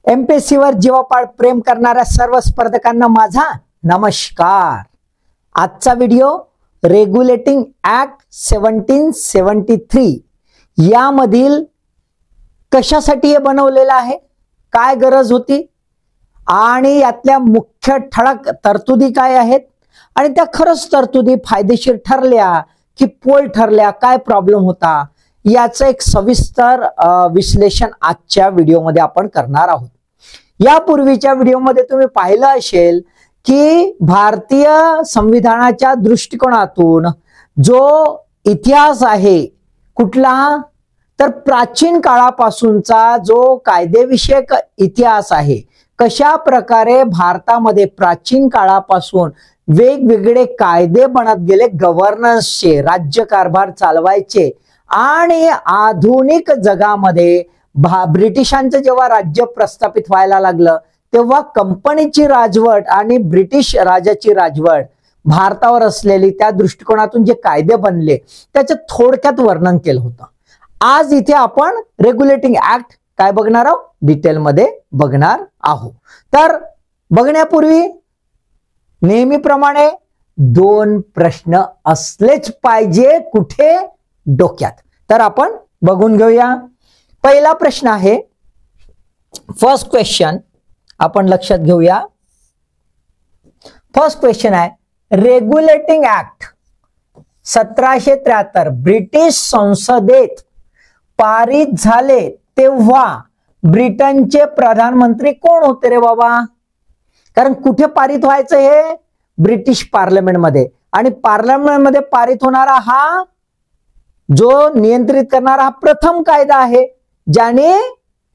MPSC वर जीवापाड प्रेम करणाऱ्या सर्व स्पर्धकांना माझा नमस्कार। आजचा व्हिडिओ रेग्युलेटिंग ऍक्ट 1773 यामधील कशासाठी हे बनवलेलं आहे, काय गरज होती आणि यातल्या मुख्य ठळक तरतुदी काय आहेत आणि त्या खरंच तरतुदी फायदेशीर ठरल्या की पोल ठरल्या, काय प्रॉब्लेम होता, याचं एक सविस्तर विश्लेषण आजच्या व्हिडिओमध्ये आपण करणार आहोत। यापूर्वीच्या व्हिडिओमध्ये तुम्ही पाहिलं असेल की भारतीय संविधानाच्या दृष्टिकोनातून जो इतिहास आहे कुठला, तर प्राचीन काळापासूनचा जो कायदेविषयक इतिहास आहे, कशा प्रकारे भारतामध्ये प्राचीन काळापासून वेगवेगळे कायदे बनत गेले, गव्हर्नन्सचे, राज्यकारभार चालवायचे आणि आधुनिक जगामध्ये ब्रिटिशांचं जेव्हा राज्य प्रस्थापित व्हायला लागलं तेव्हा कंपनीची राजवट आणि ब्रिटिश राजाची राजवट भारतावर असलेली त्या दृष्टिकोनातून जे कायदे बनले त्याचं थोडक्यात वर्णन केलं होतं। आज इथे आपण रेग्युलेटिंग ऍक्ट काय बघणार आहोत, डिटेलमध्ये बघणार आहोत। तर बघण्यापूर्वी नेहमीप्रमाणे दोन प्रश्न असलेच पाहिजे कुठे, डोक्यात। तर आपण बघून घेऊया। पहिला प्रश्न आहे, फर्स्ट क्वेश्चन आपण लक्षात घेऊया। फर्स्ट क्वेश्चन आहे, रेग्युलेटिंग ऍक्ट 1773 ब्रिटिश संसदेत पारित झाले तेव्हा ब्रिटनचे प्रधानमंत्री कोण होते रे बाबा? कारण कुठे पारित व्हायचं हे, ब्रिटिश पार्लमेंटमध्ये, आणि पार्लमेंटमध्ये पारित होणारा हा जो नियंत्रित करणारा हा प्रथम कायदा आहे ज्याने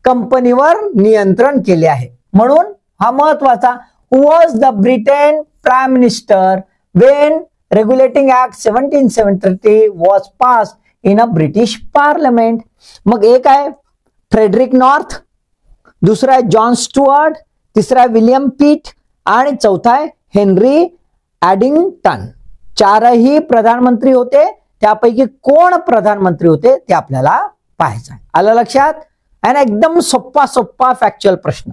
कंपनीवर नियंत्रण केले आहे, म्हणून हा महत्वाचा। Who was the Britain prime minister when regulating act 1773 was passed in a British parliament? मग एक आहे फ्रेडरिक नॉर्थ, दुसरा आहे जॉन स्टुअर्ट, तिसरा आहे विलियम पिट आणि चौथा आहे हेनरी ऍडिंग्टन। चारही प्रधानमंत्री होते, त्यापैकी कोण प्रधानमंत्री होते ते आपल्याला पाहायचं आहे। आलं लक्षात? आणि एकदम सोप्पा फॅक्च्युअल प्रश्न।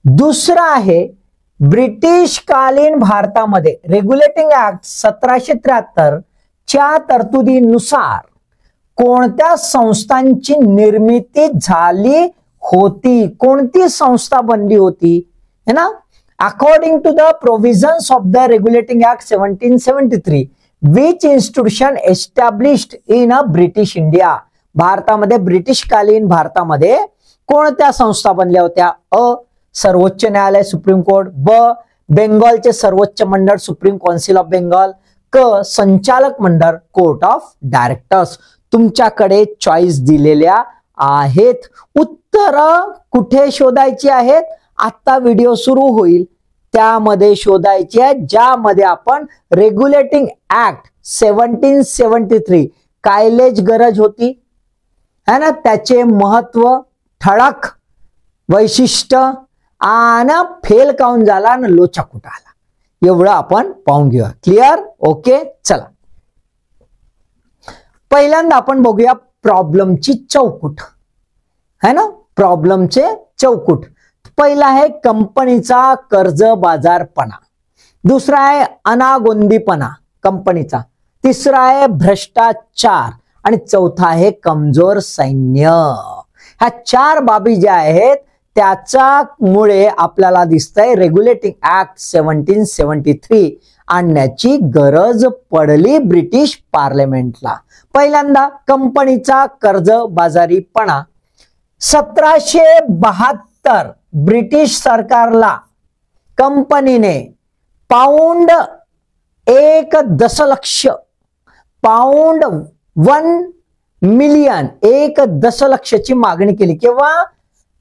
दुसरा आहे, ब्रिटिश कालीन भारतामध्ये रेग्युलेटिंग ऍक्ट 1773 च्या तरतुदीनुसार कोणत्या संस्थांची निर्मिती झाली होती, कोणती संस्था बनली होती, है ना? According to the provisions of the regulating act 1773 which institution established in a British India? भारतामध्ये ब्रिटिश कालीन भारतामध्ये कोणत्या संस्था बनल्या होत्या? अ, सर्वोच्च न्यायालय सुप्रीम कोर्ट, ब, बेंगॉलचे सर्वोच्च मंडळ सुप्रीम काउन्सिल ऑफ बेंगॉल, क, संचालक मंडळ कोर्ट ऑफ डायरेक्टर्स। तुमच्याकडे चॉईस दिलेल्या आहेत। उत्तर कुठे शोधायची आहेत? आता व्हिडिओ सुरू होईल त्यामध्ये शोधायची आहे, ज्यामध्ये आपण रेग्युलेटिंग ऍक्ट 1773 कायलेच गरज होती है ना, त्याचे महत्व, ठळक वैशिष्ट्य आणि फेल काऊन झाला आणि लोचा कुठं आला, एवढं आपण पाहून घेऊया। क्लिअर? ओके, चला पहिल्यांदा आपण बघूया प्रॉब्लेमची चौकट, है ना, प्रॉब्लेमचे चौकट। पहिला आहे कंपनीचा कर्ज बाजारपणा, दुसरा आहे अनागोंदीपणा कंपनीचा, तिसरा आहे भ्रष्टाचार आणि चौथा आहे कमजोर सैन्य। ह्या चार बाबी ज्या आहेत त्याच्यामुळे आपल्याला दिसतंय रेग्युलेटिंग ऍक्ट 1773 आणण्याची गरज पडली ब्रिटिश पार्लमेंटला। पहिल्यांदा कंपनीचा कर्ज बाजारीपणा। 1772 ब्रिटिश सरकारला कंपनीने पाऊंड 1 दशलक्ष, पाऊंड 1 मिलियन, 1 दशलक्षची मागणी केली। केव्हा?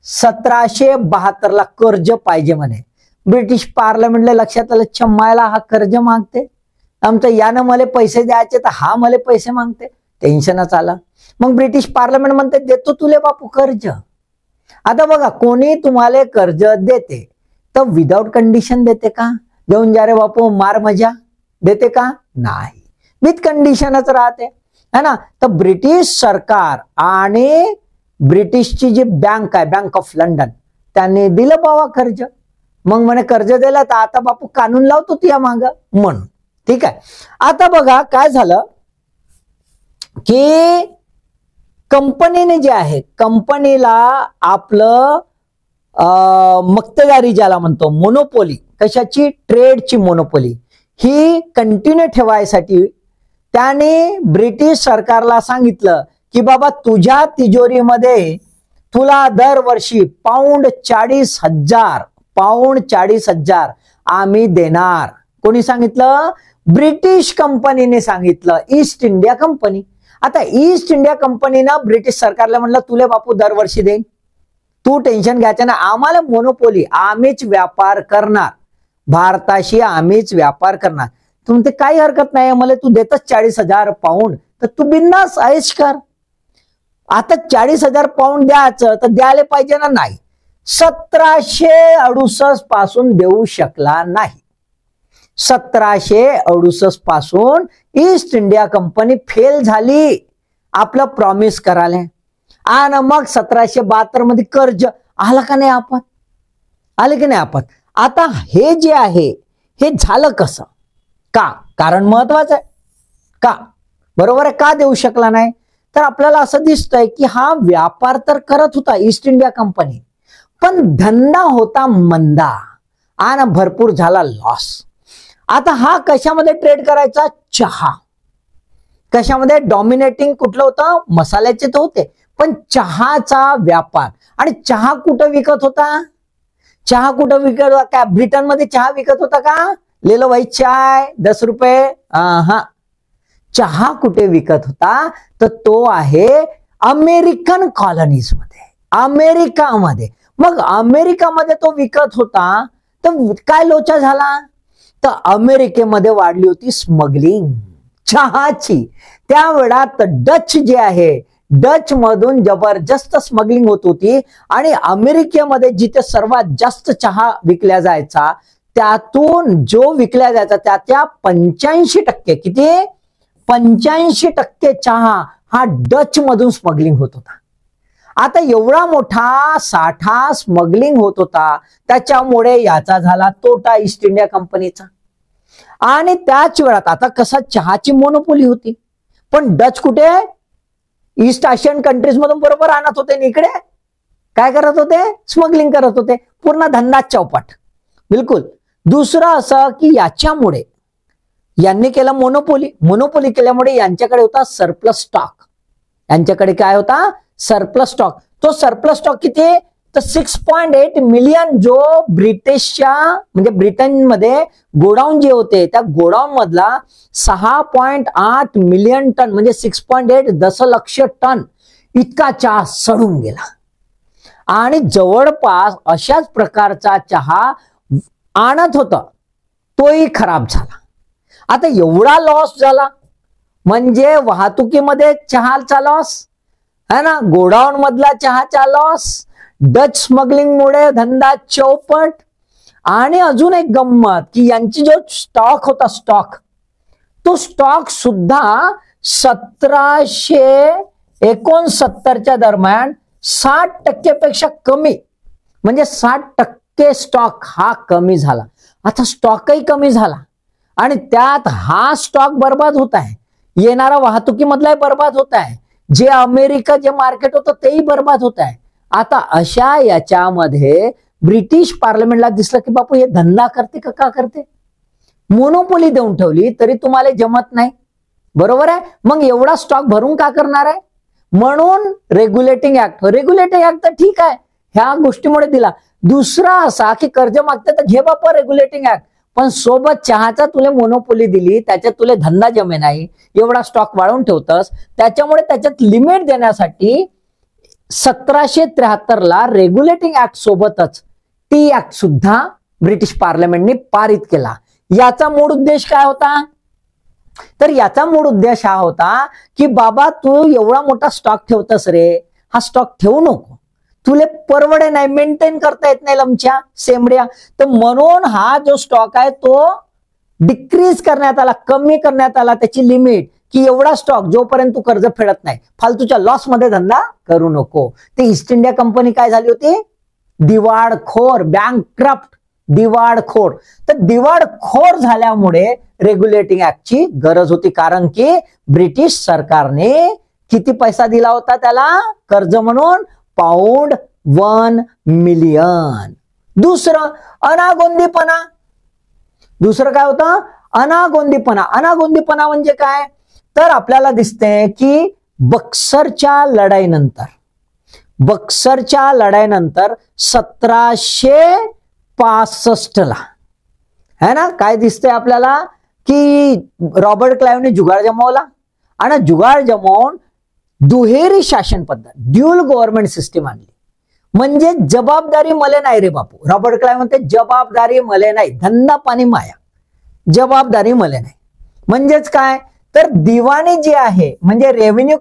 1772 ला कर्ज पाहिजे म्हणे। ब्रिटिश पार्लमेंटला लक्षात आलं, छम्मायला हा कर्ज मागते, आमचं यानं मला पैसे द्यायचे तर हा मला पैसे मागते, टेन्शनच आला। मग ब्रिटिश पार्लमेंट म्हणते देतो तुले बापू कर्ज। आता बघा, कोणी तुम्हाला कर्ज देते तर विदाउट कंडिशन देते का? देऊन जा रे बापू मार मजा देते का? नाही, विथ कंडिशनच राहते, है ना। तर ब्रिटिश सरकार आणि ब्रिटिशची जी बँक आहे, बँक ऑफ लंडन, त्याने दिलं बाबा कर्ज. मग म्हणे कर्ज दिलं तर आता बापू कानून लावतो तुझ्या माग म्हणून. ठीक आहे. आता बघा काय झालं की कंपनीने जे आहे, कंपनीला आपलं मक्तेदारी ज्याला म्हणतो, मोनोपोली, कशाची, ट्रेडची मोनोपोली, ही कंटिन्यू ठेवायसाठी त्याने ब्रिटिश सरकारला सांगितलं की बाबा तुझ्या तिजोरीमध्ये तुला दरवर्षी पाऊंड 40,000 आम्ही देणार. कोणी सांगितलं? ब्रिटिश कंपनीने सांगितलं, ईस्ट इंडिया कंपनी. आता ईस्ट इंडिया कंपनीनं ब्रिटिश सरकारला म्हणलं तुले बापू दरवर्षी देईन, तू टेन्शन घ्यायचं ना, आम्हाला मोनोपोली, आम्हीच व्यापार करणार, भारताशी आम्हीच व्यापार करणार. तू म्हणते काही हरकत नाही, मला तू देतच 40,000 पाऊंड, तर तू बिंदास ऐश कर. आता 40,000 पाऊंड द्यायचं तर द्यायला पाहिजे ना, नाही. 1768 पासून देऊ शकला नाही. 1768 पासून ईस्ट इंडिया कंपनी फेल झाली आपलं प्रॉमिस करायला. आणि मग 1772 मध्ये कर्ज आला का नाही आपण, आले की नाही आपण. आता हे जे आहे हे झालं कसं, का, कारण महत्वाचं आहे का, बरोबर आहे. का देऊ शकला नाही, तर आपल्याला असं दिसतंय की हा व्यापार तर करत होता ईस्ट इंडिया कंपनी, पण धंदा होता मंदा आणि भरपूर झाला लॉस. आता हा कशामध्ये ट्रेड करायचा, चहा. कशामध्ये डॉमिनेटिंग कुठलं होतं, मसाल्याचे तर होते, पण चहाचा व्यापार. आणि चहा कुठं विकत होता, चहा कुठं विकत होता, काय ब्रिटनमध्ये चहा विकत होता का, ले लो भाई चाय 10 रुपये. हा, चहा कुठे विकत होता, तर तो आहे अमेरिकन कॉलनीज मध्ये, अमेरिकामध्ये. मग अमेरिकामध्ये तो विकत होता, तर काय लोचा झाला, तर अमेरिकेमध्ये वाढली होती स्मगलिंग चहाची. त्या वेळात डच जे आहे, डच मधून जबरदस्त स्मगलिंग होत होती आणि अमेरिकेमध्ये जिथे सर्वात जास्त चहा विकल्या जायचा, त्यातून जो विकल्या जायचा त्याच्या 85%, किती, 85% चहा हा डच मधून स्मगलिंग होत होता. आता एवढा मोठा साठा स्मगलिंग होत होता, त्याच्यामुळे याचा झाला तोटा ईस्ट इंडिया कंपनीचा. आणि त्याच वेळात आता कसा चहाची मोनोपोली होती, पण डच कुठे, ईस्ट आशियन कंट्रीज मधून बरोबर आणत होते, इकडे काय करत होते, स्मगलिंग करत होते. पूर्ण धंदा चौपट. बिलकुल. दुसरं असं की याच्यामुळे यांनी केलं मोनोपोली, मोनोपोली केल्यामुळे यांच्याकडे होता सरप्लस स्टॉक. यांच्याकडे काय होता, सरप्लस स्टॉक. तो सरप्लस स्टॉक किती, तर 6.8 मिलियन जो ब्रिटिशच्या म्हणजे ब्रिटनमध्ये गोडाऊन जे होते, त्या गोडाऊन मधला 6.8 मिलियन टन म्हणजे 6.8 दशलक्ष टन इतका चहा सडून गेला. आणि जवळपास अशाच प्रकारचा चहा आणत होता, तोही खराब झाला. आता एवढा लॉस झाला म्हणजे वाहतुकीमध्ये चहाचा लॉस है ना, गोडाऊन मधला चहाचा लॉस, डच स्मगलिंग मुळे धंदा चौपट. आणि अजून एक गंमत की यांची जो स्टॉक होता, स्टॉक, तो स्टॉक सुद्धा 1769 दरम्यान 60% पेक्षा कमी, म्हणजे 60% स्टॉक हा कमी झाला. आता स्टॉकही कमी झाला आणि त्यात हा स्टॉक बर्बाद होत आहे, येणारा वाहतुकीमधलाही बर्बाद होत आहे, जे अमेरिका जे मार्केट होतं तेही बर्बाद होत आहे. आता अशा याच्यामध्ये ब्रिटिश पार्लमेंटला दिसलं की बापू हे धंदा करते का करते, मोनोपोली देऊन ठेवली तरी तुम्हाला जमत नाही, बरोबर आहे. मग एवढा स्टॉक भरून का करणार आहे, म्हणून रेग्युलेटिंग ऍक्ट. रेग्युलेटिंग ऍक्ट तर ठीक आहे, ह्या गोष्टीमुळे दिला. दुसरा असा की कर्ज मागते तर घे बापा रेग्युलेटिंग ऍक्ट, पण सोबत चहाचा तुला मोनोपोली दिली, त्याच्यात तुला धंदा जमे नाही, एवढा स्टॉक वाढवून ठेवतस. त्याच्यामुळे त्याच्यात लिमिट देण्यासाठी 1773 ला रेग्युलेटिंग ऍक्ट सोबतच टी ऍक्ट सुद्धा ब्रिटिश पार्लमेंटने पारित केला. याचा मूळ उद्देश काय होता, तर याचा मूळ उद्देश हा होता की बाबा तू एवढा मोठा स्टॉक ठेवतस रे, हा स्टॉक ठेवू नको, तुले परवडे नाही, मेंटेन करता येत नाही लमच्या सेमड्या. तर म्हणून हा जो स्टॉक आहे तो डिक्रीज करण्यात आला, कमी करण्यात आला त्याची लिमिट, की एवढा स्टॉक जोपर्यंत तू कर्ज फेडत नाही, फालतूच्या लॉस मध्ये धंदा करू नको. ते ईस्ट इंडिया कंपनी काय झाली होती, दिवाळखोर, बँकक्रप्ट, दिवाळखोर. तर दिवाळखोर झाल्यामुळे रेग्युलेटिंग ऍक्टची गरज होती, कारण की ब्रिटिश सरकारने किती पैसा दिला होता त्याला कर्ज म्हणून? £1 मिलियन. दुसरं अनागोंदीपणा. दुसरं काय होतं? अनागोंदीपणा. अनागोंदीपणा म्हणजे काय? तर आपल्याला दिसते की बक्सरच्या लढाईनंतर 1765 ला है ना, काय दिसतंय आपल्याला की रॉबर्ट क्लाइव्हने जुगाड जमवला आणि जुगाड जमवून दुहेरी शासन पद्धत, ड्युअल गव्हर्नमेंट सिस्टीम आणली. म्हणजे जबाबदारी मले नाही रे बापू. रॉबर्ट क्लाइव्ह म्हणते जबाबदारी मले नाही, धंदा पाणी माया, जबाबदारी मले नाही. म्हणजेच काय? तर दिवाणी जी आहे म्हणजे रेव्हेन्यू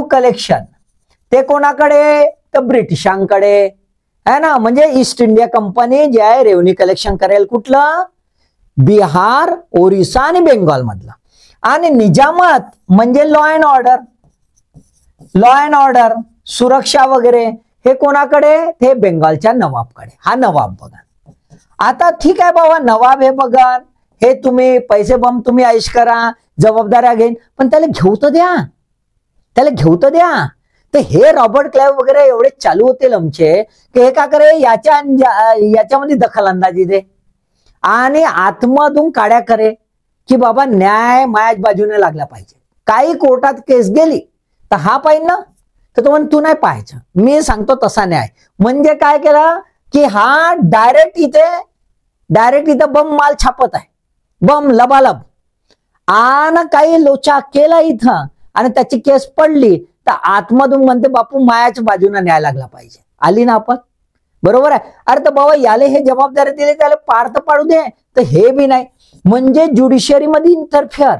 कलेक्शन ते कोणाकडे? तर ब्रिटिशांकडे है ना. म्हणजे ईस्ट इंडिया कंपनी जे आहे रेव्हेन्यू कलेक्शन करेल कुठलं? बिहार, ओरिसा आणि बेंगॉल मधलं. आणि निजामत म्हणजे लॉ अँड ऑर्डर, सुरक्षा वगैरे हे कोणाकडे? ते बेंगॉलच्या नवाबकडे. हा नवाब बघा. आता ठीक आहे बाबा, नवाब हे बघा, हे तुम्ही पैसे बम तुम्ही ऐश करा, जबाबदाऱ्या घेईन, पण त्याला घेऊ तर द्या. तर हे रॉबर्ट क्लाइव्ह वगैरे एवढे चालू होते लमचे की हे का करे, याच्यामध्ये दखलंदाजी दे आणि आतमधून काड्या करे की बाबा न्याय माझ्याच बाजूने लागला पाहिजे. काही कोर्टात केस गेली तर हा पाहिजे ना, तर तो म्हण तू नाही पाहायचं, मी सांगतो तसा न्याय. म्हणजे काय केलं की हा डायरेक्ट इथे बम माल छापत आहे, बम लबालब, आणि काही लोचा केला इथं आणि त्याची केस पडली तर आतमधून म्हणते बापू मायाच्या बाजूने न्याय लागला पाहिजे. आली ना आपण? बरोबर आहे. अरे तर बाबा याले हे जबाबदारी दिली, त्याला पार तर पाडू दे. तर हे बी नाही. म्हणजे ज्युडिशियरी मध्ये इंटरफिअर,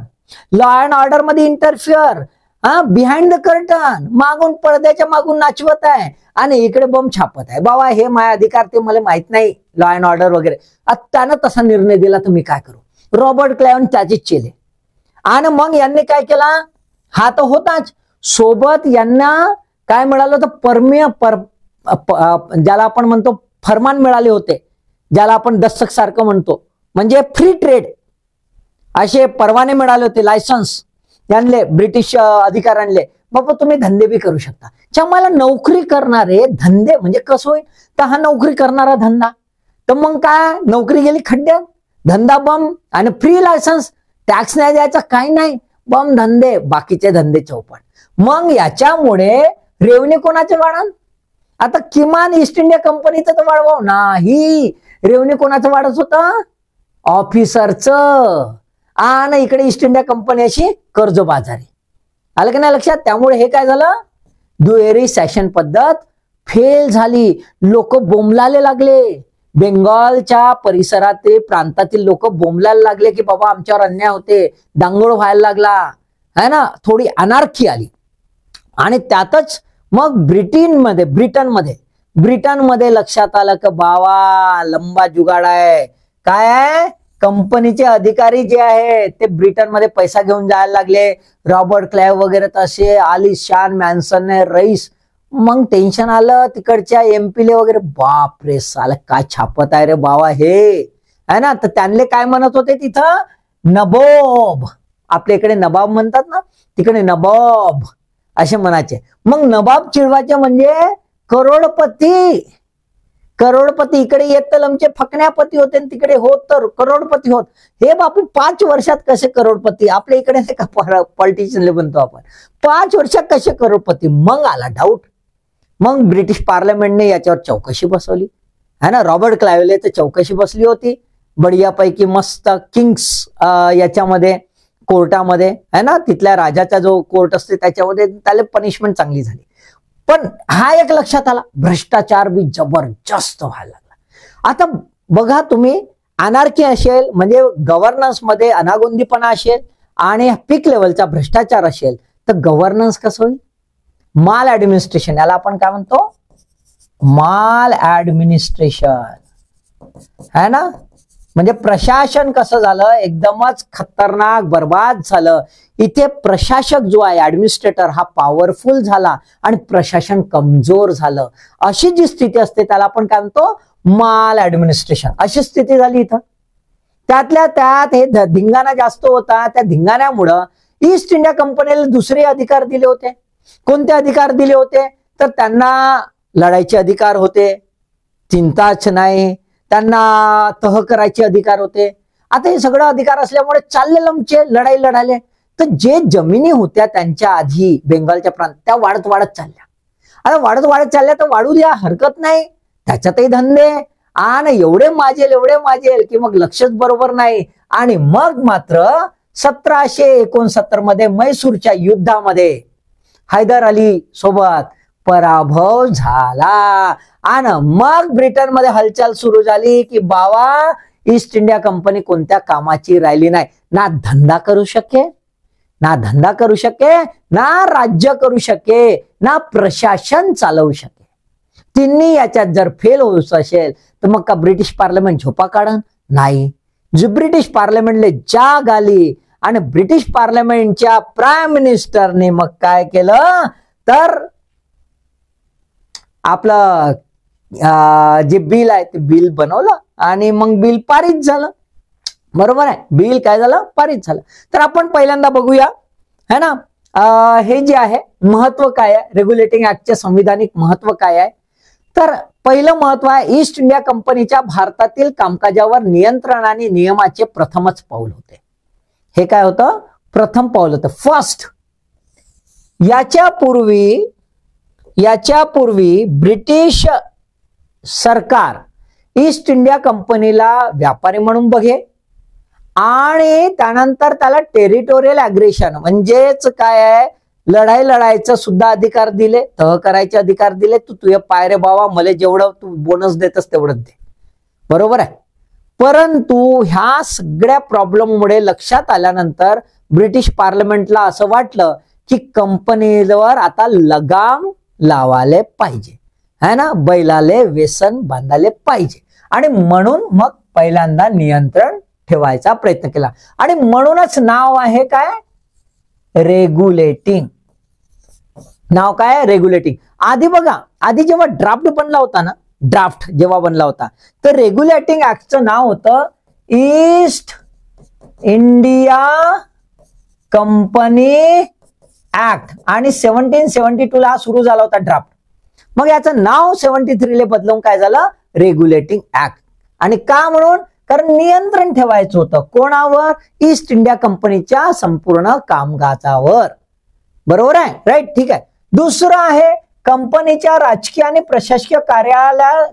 लॉ अँड ऑर्डर मध्ये इंटरफिअर, बिहाइंड द कर्टन, मागून पडद्याच्या मागून नाचवत आहे आणि इकडे बम छापत आहे. बाबा हे माझे अधिकार ते मला माहित नाही, लॉ अँड ऑर्डर वगैरे. त्यानं तसा निर्णय दिला तर मी काय करू? रॉबर्ट क्लाइव्ह त्याचेच चेले. आणि मग यांनी काय केला? हा तर होताच, सोबत यांना काय मिळालं होतं? ज्याला आपण म्हणतो फरमान मिळाले होते, ज्याला आपण दस्तक सारखं म्हणतो, म्हणजे फ्री ट्रेड असे परवाने मिळाले होते, लायसन्स यांना ब्रिटिश अधिकाऱ्यांले. बाबा तुम्ही धंदे बी करू शकता. मला नोकरी करणारे धंदे म्हणजे कसं होईल? तर हा नोकरी करणारा धंदा, तर मग काय नोकरी गेली खड्ड्यात, धंदा बम आणि फ्री लायसन्स, टॅक्स नाही द्यायचा, काही नाही, बम धंदे, बाकीचे धंदे चौपट. मग याच्यामुळे रेव्हेन्यू कोणाचे वाढन? आता किमान ईस्ट इंडिया कंपनीचं तर वाढवाव नाही, रेव्हेन्यू कोणाचं वाढत होतं? ऑफिसरचं. आणि इकडे ईस्ट इंडिया कंपनी अशी कर्जबाजारी. आलं की नाही लक्षात? त्यामुळे हे काय झालं? दुहेरी शासन पद्धत फेल झाली. लोक बोंबलायला लागले, बेंगॉलच्या परिसरातील प्रांतातील लोक बोंबलायला लागले की बाबा आमच्यावर अन्याय होते, दांगोळ व्हायला लागला है ना, थोडी अनार्की आली. आणि त्यातच मग ब्रिटनमध्ये लक्षात आलं की बाबा लंबा जुगाड आहे. काय आहे? कंपनीचे अधिकारी जे आहेत ते ब्रिटनमध्ये पैसा घेऊन जायला लागले. रॉबर्ट क्लाइव्ह वगैरे तसे आलिशान मॅन्सन रईस. मग टेन्शन आलं तिकडच्या एमपीले वगैरे, बाप रे साला काय छापत आहे रे बाबा हे, है ना. तर त्यांना काय म्हणत होते तिथं? नबोब. आपल्या इकडे नबाब म्हणतात ना, तिकडे नबाब असे म्हणायचे. मग नबाब चिडवायचे म्हणजे करोडपती इकडे येत तर आमचे फकण्यापती होते, तिकडे होत तर करोडपती होत. हे बापू 5 वर्षात कसे करोडपती? आपल्या इकडे का पॉलिटिशियनले बनतो आपण, 5 वर्षात कसे करोडपती? मग आला डाऊट. मग ब्रिटिश पार्लमेंटने याच्यावर चौकशी बसवली है ना. रॉबर्ट क्लाइव्हले तर चौकशी बसली होती बढियापैकी मस्त, किंग्स याच्यामध्ये कोर्टामध्ये है ना, तिथल्या राजाचा जो कोर्ट असते त्याच्यामध्ये त्याला पनिशमेंट चांगली झाली. पण हा एक लक्षात आला, भ्रष्टाचार बी जबरदस्त व्हायला लागला. आता बघा तुम्ही, अनार्की असेल म्हणजे गव्हर्नन्स मध्ये अनागोंदीपणा असेल आणि पीक लेवलचा भ्रष्टाचार असेल तर गव्हर्नन्स कसं होईल? माल ऍडमिनिस्ट्रेशन, याला आपण काय म्हणतो? माल ऍडमिनिस्ट्रेशन है ना. म्हणजे प्रशासन कसं झालं, एकदमच खतरनाक बर्बाद झालं. इथे प्रशासक जो आहे, ऍडमिनिस्ट्रेटर, हा पॉवरफुल झाला आणि प्रशासन कमजोर झालं. अशी जी स्थिती असते त्याला आपण काय म्हणतो, माल ऍडमिनिस्ट्रेशन, अशी स्थिती झाली इथं. त्यातल्या त्यात हे धिंगाणा जास्त होता. त्या धिंगाण्यामुळं ईस्ट इंडिया कंपनीला दुसरे अधिकार दिले होते. कोणते अधिकार दिले होते, तर त्यांना लढायचे अधिकार होते, चिंताच नाही. त्यांना तह करायचे अधिकार होते. आता हे सगळं अधिकार असल्यामुळे चालले लमचे लढाई लढायले. तर जे जमिनी होत्या त्यांच्या आधी बेंगालच्या प्रांत, त्या वाढत वाढत चालल्या. आता वाढत चालल्या तर वाढू द्या, हरकत नाही, त्याच्यातही धंदे. आणि एवढे माजेल की मग लक्षच बरोबर नाही. आणि मग मात्र 1769 मध्ये म्हैसूरच्या युद्धामध्ये हैदर अली सोबत पराभव झाला. आणि मग ब्रिटनमध्ये हालचाल सुरू झाली की बाबा ईस्ट इंडिया कंपनी कोणत्या कामाची राहिली नाही. ना धंदा करू शके, ना राज्य करू शके, ना प्रशासन चालवू शके. तिन्ही याच्यात जर फेल होत असेल तर मग का ब्रिटिश पार्लमेंट झोपा काढन? नाही. जो ब्रिटिश पार्लमेंटले जाग आली आणि ब्रिटिश पार्लमेंटच्या प्राईम मिनिस्टरने मग काय केलं, तर आपलं जे बिल आहे ते बिल बनवलं आणि मग बिल पारित झालं. बरोबर आहे, बिल काय झालं, पारित झालं. तर आपण पहिल्यांदा बघूया है ना, हे जे आहे महत्व काय आहे, रेग्युलेटिंग ऍक्टचे संविधानिक महत्व काय आहे. तर पहिलं महत्व आहे, ईस्ट इंडिया कंपनीच्या भारतातील कामकाजावर नियंत्रण आणि नियमाचे प्रथमच पाऊल होते. हे काय होतं, प्रथम पाऊल होतं, फर्स्ट. याच्यापूर्वी ब्रिटिश सरकार ईस्ट इंडिया कंपनीला व्यापारी म्हणून बघे आणि त्यानंतर त्याला टेरिटोरियल अग्रेशन म्हणजेच काय आहे, लढायचं सुद्धा अधिकार दिले, तह करायचे अधिकार दिले. तू तुझे पाय रे बाबा, मला जेवढं तू बोनस देतस तेवढंच दे. बरोबर आहे. परंतु ह्या सगळ्या प्रॉब्लेममुळे लक्षात आल्यानंतर ब्रिटिश पार्लमेंटला असं वाटलं की कंपनीवर आता लगाम लावाले पाहिजे, है ना, बैलाले व्यसन बांधाले पाहिजे. आणि म्हणून मग पहिल्यांदा नियंत्रण ठेवायचा प्रयत्न केला. आणि म्हणूनच नाव आहे काय, रेग्युलेटिंग. नाव काय, रेग्युलेटिंग. आधी बघा, आधी जेव्हा ड्राफ्ट बनला होता ना, तर रेग्युलेटिंग ऍक्टचं नाव होतं ईस्ट इंडिया कंपनी ऍक्ट. आणि 1772 ला सुरू झाला होता ड्राफ्ट. मग याचं नाव 73 ला बदलून काय झालं, रेग्युलेटिंग ऍक्ट. आणि का म्हणून, कारण नियंत्रण ठेवायचं होतं कोणावर, ईस्ट इंडिया कंपनीच्या संपूर्ण कामकाजावर. बरोबर आहे, राईट, ठीक आहे. दुसरं आहे, कंपनीच्या राजकीय आणि प्रशासकीय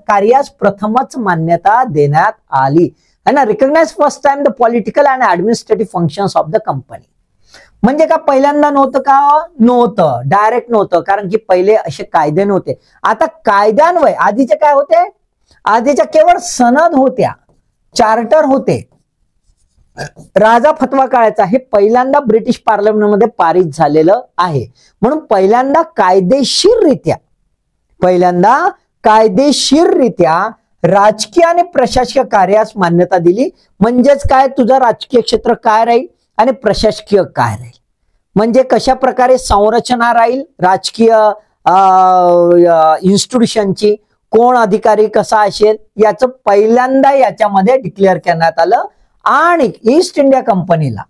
कार्यास प्रथमच मान्यता देण्यात आली, है ना. Recognize first time the political and administrative functions of the company. म्हणजे का पहिल्यांदा नव्हतं का, नव्हतं, डायरेक्ट नव्हतं, कारण की पहिले असे कायदे नव्हते. आता कायद्यान्वये आधीचे काय होते, आधीच्या केवळ सनद होत्या, चार्टर होते, राजा फतवा काढायचा. हे पहिल्यांदा ब्रिटिश पार्लमेंटमध्ये पारित झालेलं आहे. म्हणून पहिल्यांदा कायदेशीररित्या राजकीय आणि प्रशासकीय कार्यास मान्यता दिली. म्हणजेच काय, तुझं राजकीय क्षेत्र काय राहील आणि प्रशासकीय काय राहील, म्हणजे कशा प्रकारे संरचना राहील राजकीय इन्स्टिट्यूशनची, कोण अधिकारी कसा असेल, याचं पहिल्यांदा याच्यामध्ये डिक्लेअर करण्यात आलं. आणि ईस्ट इंडिया कंपनीला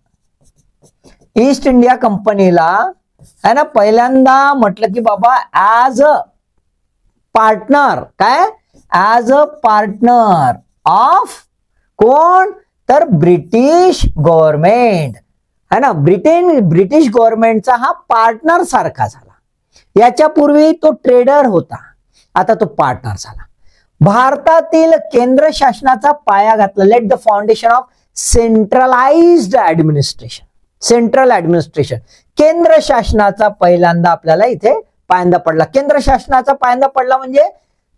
है ना, पहिल्यांदा म्हटलं की बाबा ऍज अ पार्टनर, काय, ऍज अ पार्टनर ऑफ कोण, तर ब्रिटिश गव्हर्नमेंट, है ना. ब्रिटिश गव्हर्नमेंटचा हा पार्टनर सारखा झाला. याच्यापूर्वी तो ट्रेडर होता, आता तो पार्टनर झाला. भारतातील केंद्र शासनाचा पाया घातला, let the foundation of central administration. केंद्र शासनाचा पहिल्यांदा आपल्याला इथे पायंदा पडला. केंद्र शासनाचा पायंदा पडला म्हणजे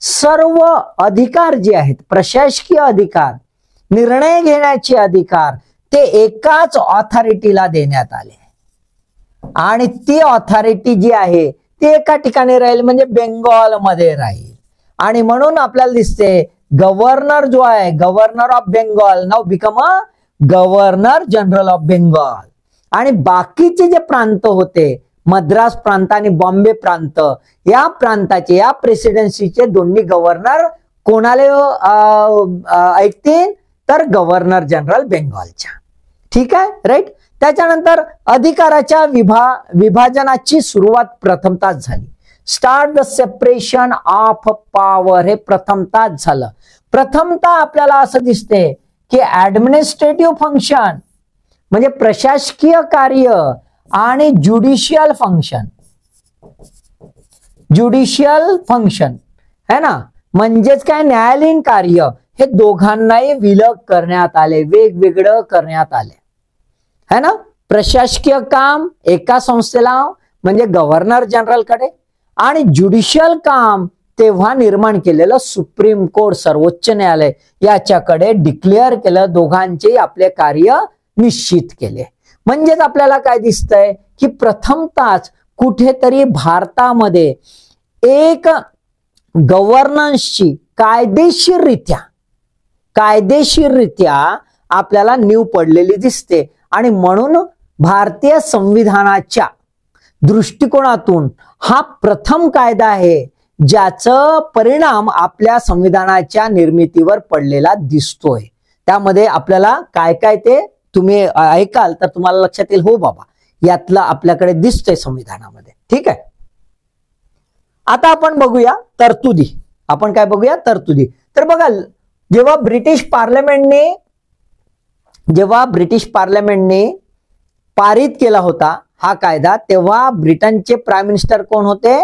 सर्व अधिकार जे आहेत, प्रशासकीय अधिकार, निर्णय घेण्याचे अधिकार, ते एकाच ऑथॉरिटीला देण्यात आले. आणि ती ऑथॉरिटी जी आहे ती एका ठिकाणी राहील, म्हणजे बेंगॉलमध्ये राहील. आणि म्हणून आपल्याला दिसते गव्हर्नर जो आहे, governor of Bengal now become a governor general of Bengal. आणि बाकीचे जे प्रांत होते, मद्रास प्रांत आणि बॉम्बे प्रांत, या प्रांताचे, या प्रेसिडेन्सीचे दोन्ही गव्हर्नर कोणाले ऐकतील, तर गव्हर्नर जनरल बेंगॉलच्या. ठीक आहे, राईट. त्याच्यानंतर अधिकाराच्या विभाजनाची सुरुवात प्रथमतः झाली. Start the separation of power, हे प्रथमतः झालं. प्रथमतः आपल्याला असं दिसते की ऍडमिनिस्ट्रेटिव्ह फंक्शन म्हणजे प्रशासकीय कार्य आणि ज्युडिशियल फंक्शन है ना, म्हणजेच काय, न्यायालयीन कार्य, हे दोघांनाही विलग करण्यात आले, वेगवेगळं करण्यात आले है ना. प्रशासकीय काम एका संस्थेला म्हणजे गव्हर्नर जनरल कडे, आणि ज्युडिशियल काम तेव्हा निर्माण केलेलं सुप्रीम कोर्ट, सर्वोच्च न्यायालय याच्याकडे डिक्लेअर केलं. दोघांचे आपले कार्य निश्चित केले. म्हणजेच आपल्याला काय दिसतंय की प्रथमतःच कुठेतरी भारतामध्ये एक गव्हर्नन्सची कायदेशीररित्या आपल्याला नीव पडलेली दिसते. आणि म्हणून भारतीय संविधानाच्या दृष्टिकोनातून हा प्रथम कायदा आहे ज्याचा परिणाम आपल्या संविधानाच्या निर्मितीवर पडलेला दिसतोय. त्यामध्ये आपल्याला काय काय ते तुम्ही ऐकाल तर तुम्हाला लक्षात येईल, हो बाबा यातलं आपल्याकडे दिसतंय संविधानामध्ये. ठीक आहे. आता आपण बघूया तरतुदी. आपण काय बघूया, तरतुदी. तर बघा, जेव्हा ब्रिटिश पार्लमेंटने पारित केला होता हा कायदा, तेव्हा ब्रिटनचे प्राईम मिनिस्टर कोण होते,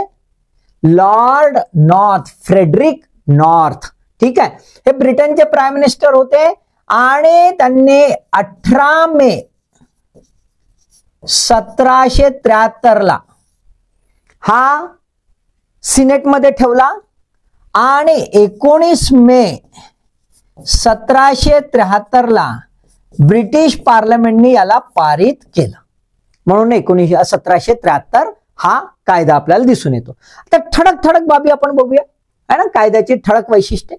लॉर्ड नॉर्थ, फ्रेडरिक नॉर्थ. ठीक आहे, हे ब्रिटनचे प्राईम मिनिस्टर होते. आणि त्यांनी 18 मे 1773 हा सिनेटमध्ये ठेवला आणि 19 मे 1773 ब्रिटिश पार्लमेंटने याला पारित केलं. म्हणून 1773 हा कायदा आपल्याला दिसून येतो. आता ठळक बाबी आपण बघूया है ना, कायद्याची ठळक वैशिष्ट्ये.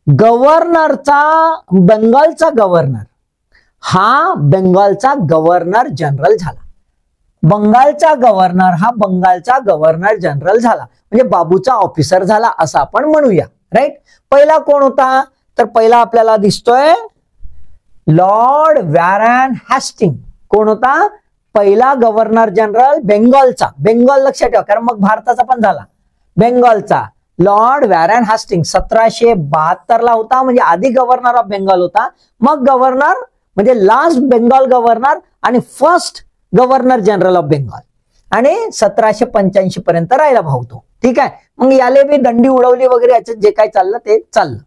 बेंगॉलचा गव्हर्नर हा बेंगॉलचा गव्हर्नर जनरल झाला. बंगालचा गव्हर्नर जनरल झाला म्हणजे बाबूचा ऑफिसर झाला असं आपण म्हणूया. राईट. पहिला कोण होता, तर पहिला आपल्याला दिसतोय लॉर्ड वॅरन हॅस्टिंग. कोण होता, पहिला गव्हर्नर जनरल बेंगॉलचा. बेंगॉल लक्षात ठेवा, कारण मग भारताचा पण झाला. बेंगॉलचा लॉर्ड वॅरन हॅस्टिंग 1772 होता, म्हणजे आधी गव्हर्नर ऑफ बेंगॉल होता, मग गव्हर्नर म्हणजे लास्ट बेंगॉल गव्हर्नर आणि first governor general of Bengal. आणि 1785 पर्यंत राहिला भाऊ तो. ठीक आहे. मग याले बी दंडी उडवली वगैरे, याच्यात जे काय चाललं ते चाललं.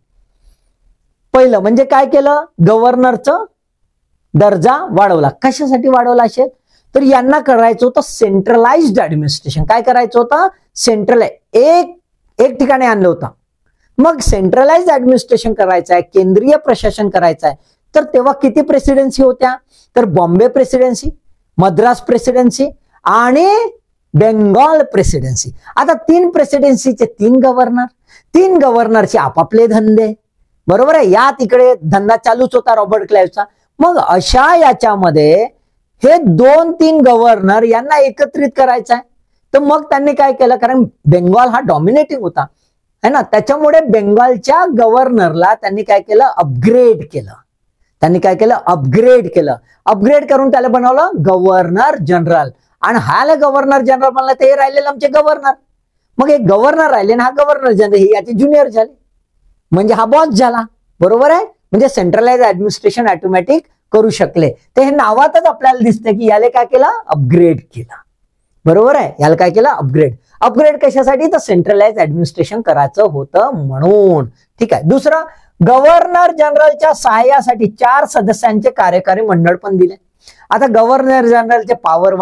पहिलं म्हणजे काय केलं, गव्हर्नरचं दर्जा वाढवला. कशासाठी वाढवला असेल, तर यांना करायचं होतं सेंट्रलाइज्ड ऍडमिनिस्ट्रेशन. काय करायचं होतं, एक ठिकाणी आणलं होतं. मग सेंट्रलाइज्ड ऍडमिनिस्ट्रेशन करायचं आहे, केंद्रीय प्रशासन करायचं आहे. तर तेव्हा किती प्रेसिडेन्सी होत्या, तर बॉम्बे प्रेसिडेन्सी, मद्रास प्रेसिडेन्सी आणि बेंगॉल प्रेसिडेन्सी. आता 3 प्रेसिडेन्सीचे 3 गव्हर्नर, 3 गव्हर्नरचे आपापले धंदे. बरोबर आहे. या तिकडे धंदा चालूच होता रॉबर्ट क्लाइव्हचा. मग अशा याच्यामध्ये हे 2-3 गव्हर्नर यांना एकत्रित करायचं आहे. तर मग त्यांनी काय केलं, कारण बेंगॉल हा डॉमिनेटिंग होता है ना, त्याच्यामुळे बेंगॉलच्या गव्हर्नरला त्यांनी काय केलं, अपग्रेड केलं. अपग्रेड करून त्याला बनवलं गव्हर्नर जनरल. आणि ह्याला गव्हर्नर जनरल म्हणलं ते राहिलेलं आमचे गव्हर्नर. मग एक गव्हर्नर राहिले ना, हा गव्हर्नर जनरल, हे याचे ज्युनियर झाले, म्हणजे हा बॉस झाला. बरोबर आहे. म्हणजे सेंट्रलाइज ऍडमिनिस्ट्रेशन ऑटोमॅटिक करू शकले. तर हे नावातच आपल्याला दिसतं की याला काय केलं, अपग्रेड केलं. बरोबर आहे. याला काय केलं, अपग्रेड कशासाठी, तर सेंट्रलाइज ऍडमिनिस्ट्रेशन करायचं होतं म्हणून. ठीक आहे. दुसरं, गव्हर्नर जनरलच्या सहाय्यासाठी 4 सदस्यांचे कार्यकारी मंडळ पण दिले. आता गव्हर्नर जनरलचे पॉवर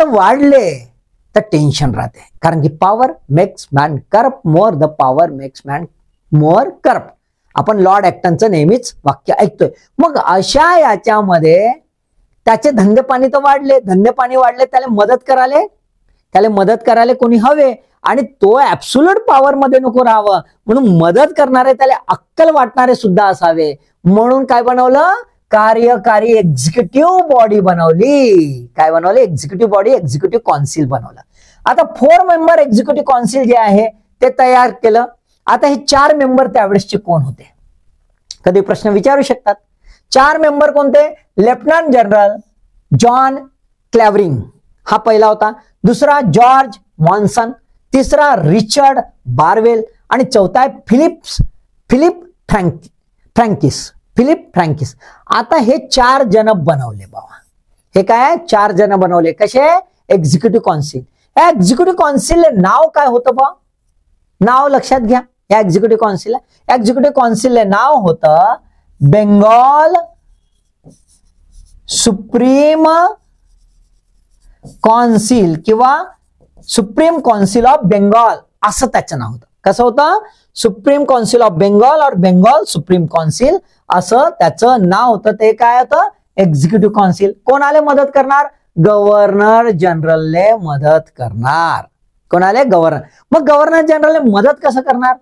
वाढले तर टेन्शन राहते, कारण की power makes man corrupt, more the power makes man more corrupt. आपण लॉर्ड ऍक्टनचं नेहमीच वाक्य ऐकतोय. मग अशा याच्यामध्ये त्याचे धंदेपाणी तर वाढले, त्याला मदत करायला कोणी हवे. आणि तो ऍब्सोल्यूट पॉवर मध्ये नको राहावं म्हणून मदत करणारे, त्याला अक्कल वाटणारे सुद्धा असावे म्हणून काय बनवलं, कार्यकारी एक्झिक्युटिव्ह बॉडी बनवली. काय बनवली, एक्झिक्युटिव्ह बॉडी, एक्झिक्युटिव्ह कौन्सिल बनवलं. आता 4 मेंबर एक्झिक्युटिव्ह कौन्सिल जे आहे ते तयार केलं. आता हे 4 मेंबर त्यावेळेसचे कोण होते, कधी प्रश्न विचारू शकतात. 4 मेंबर कोणते, लेफ्टनंट जनरल जॉन क्लॅव्हरिंग हा पहिला होता, दुसरा जॉर्ज मॉन्सन, तिसरा रिचर्ड बारवेल आणि चौथा आहे फिलिप फ्रँकिस. आता हे 4 जण बनवले बाबा. हे काय 4 जण बनवले कसे, एक्झिक्युटिव्ह कौन्सिल. या एक्झिक्युटिव्ह कौन्सिल नाव काय होतं बा, नाव लक्षात घ्या. या एक्झिक्युटिव्ह कौन्सिल नाव होतं बेंगॉल सुप्रीम कौन्सिल किंवा सुप्रीम कौन्सिल ऑफ बेंगॉल असं त्याचं नाव होतं. कसं होतं, सुप्रीम कौन्सिल ऑफ बेंगॉल और बेंगॉल सुप्रीम कौन्सिल असं त्याचं नाव होतं. ते काय होतं, एक्झिक्युटिव्ह कौन्सिल. कोणाला मदत करणार, गव्हर्नर जनरलने मदत करणार. कोणाले, गव्हर्नर. मग गव्हर्नर जनरलने मदत कसं करणार,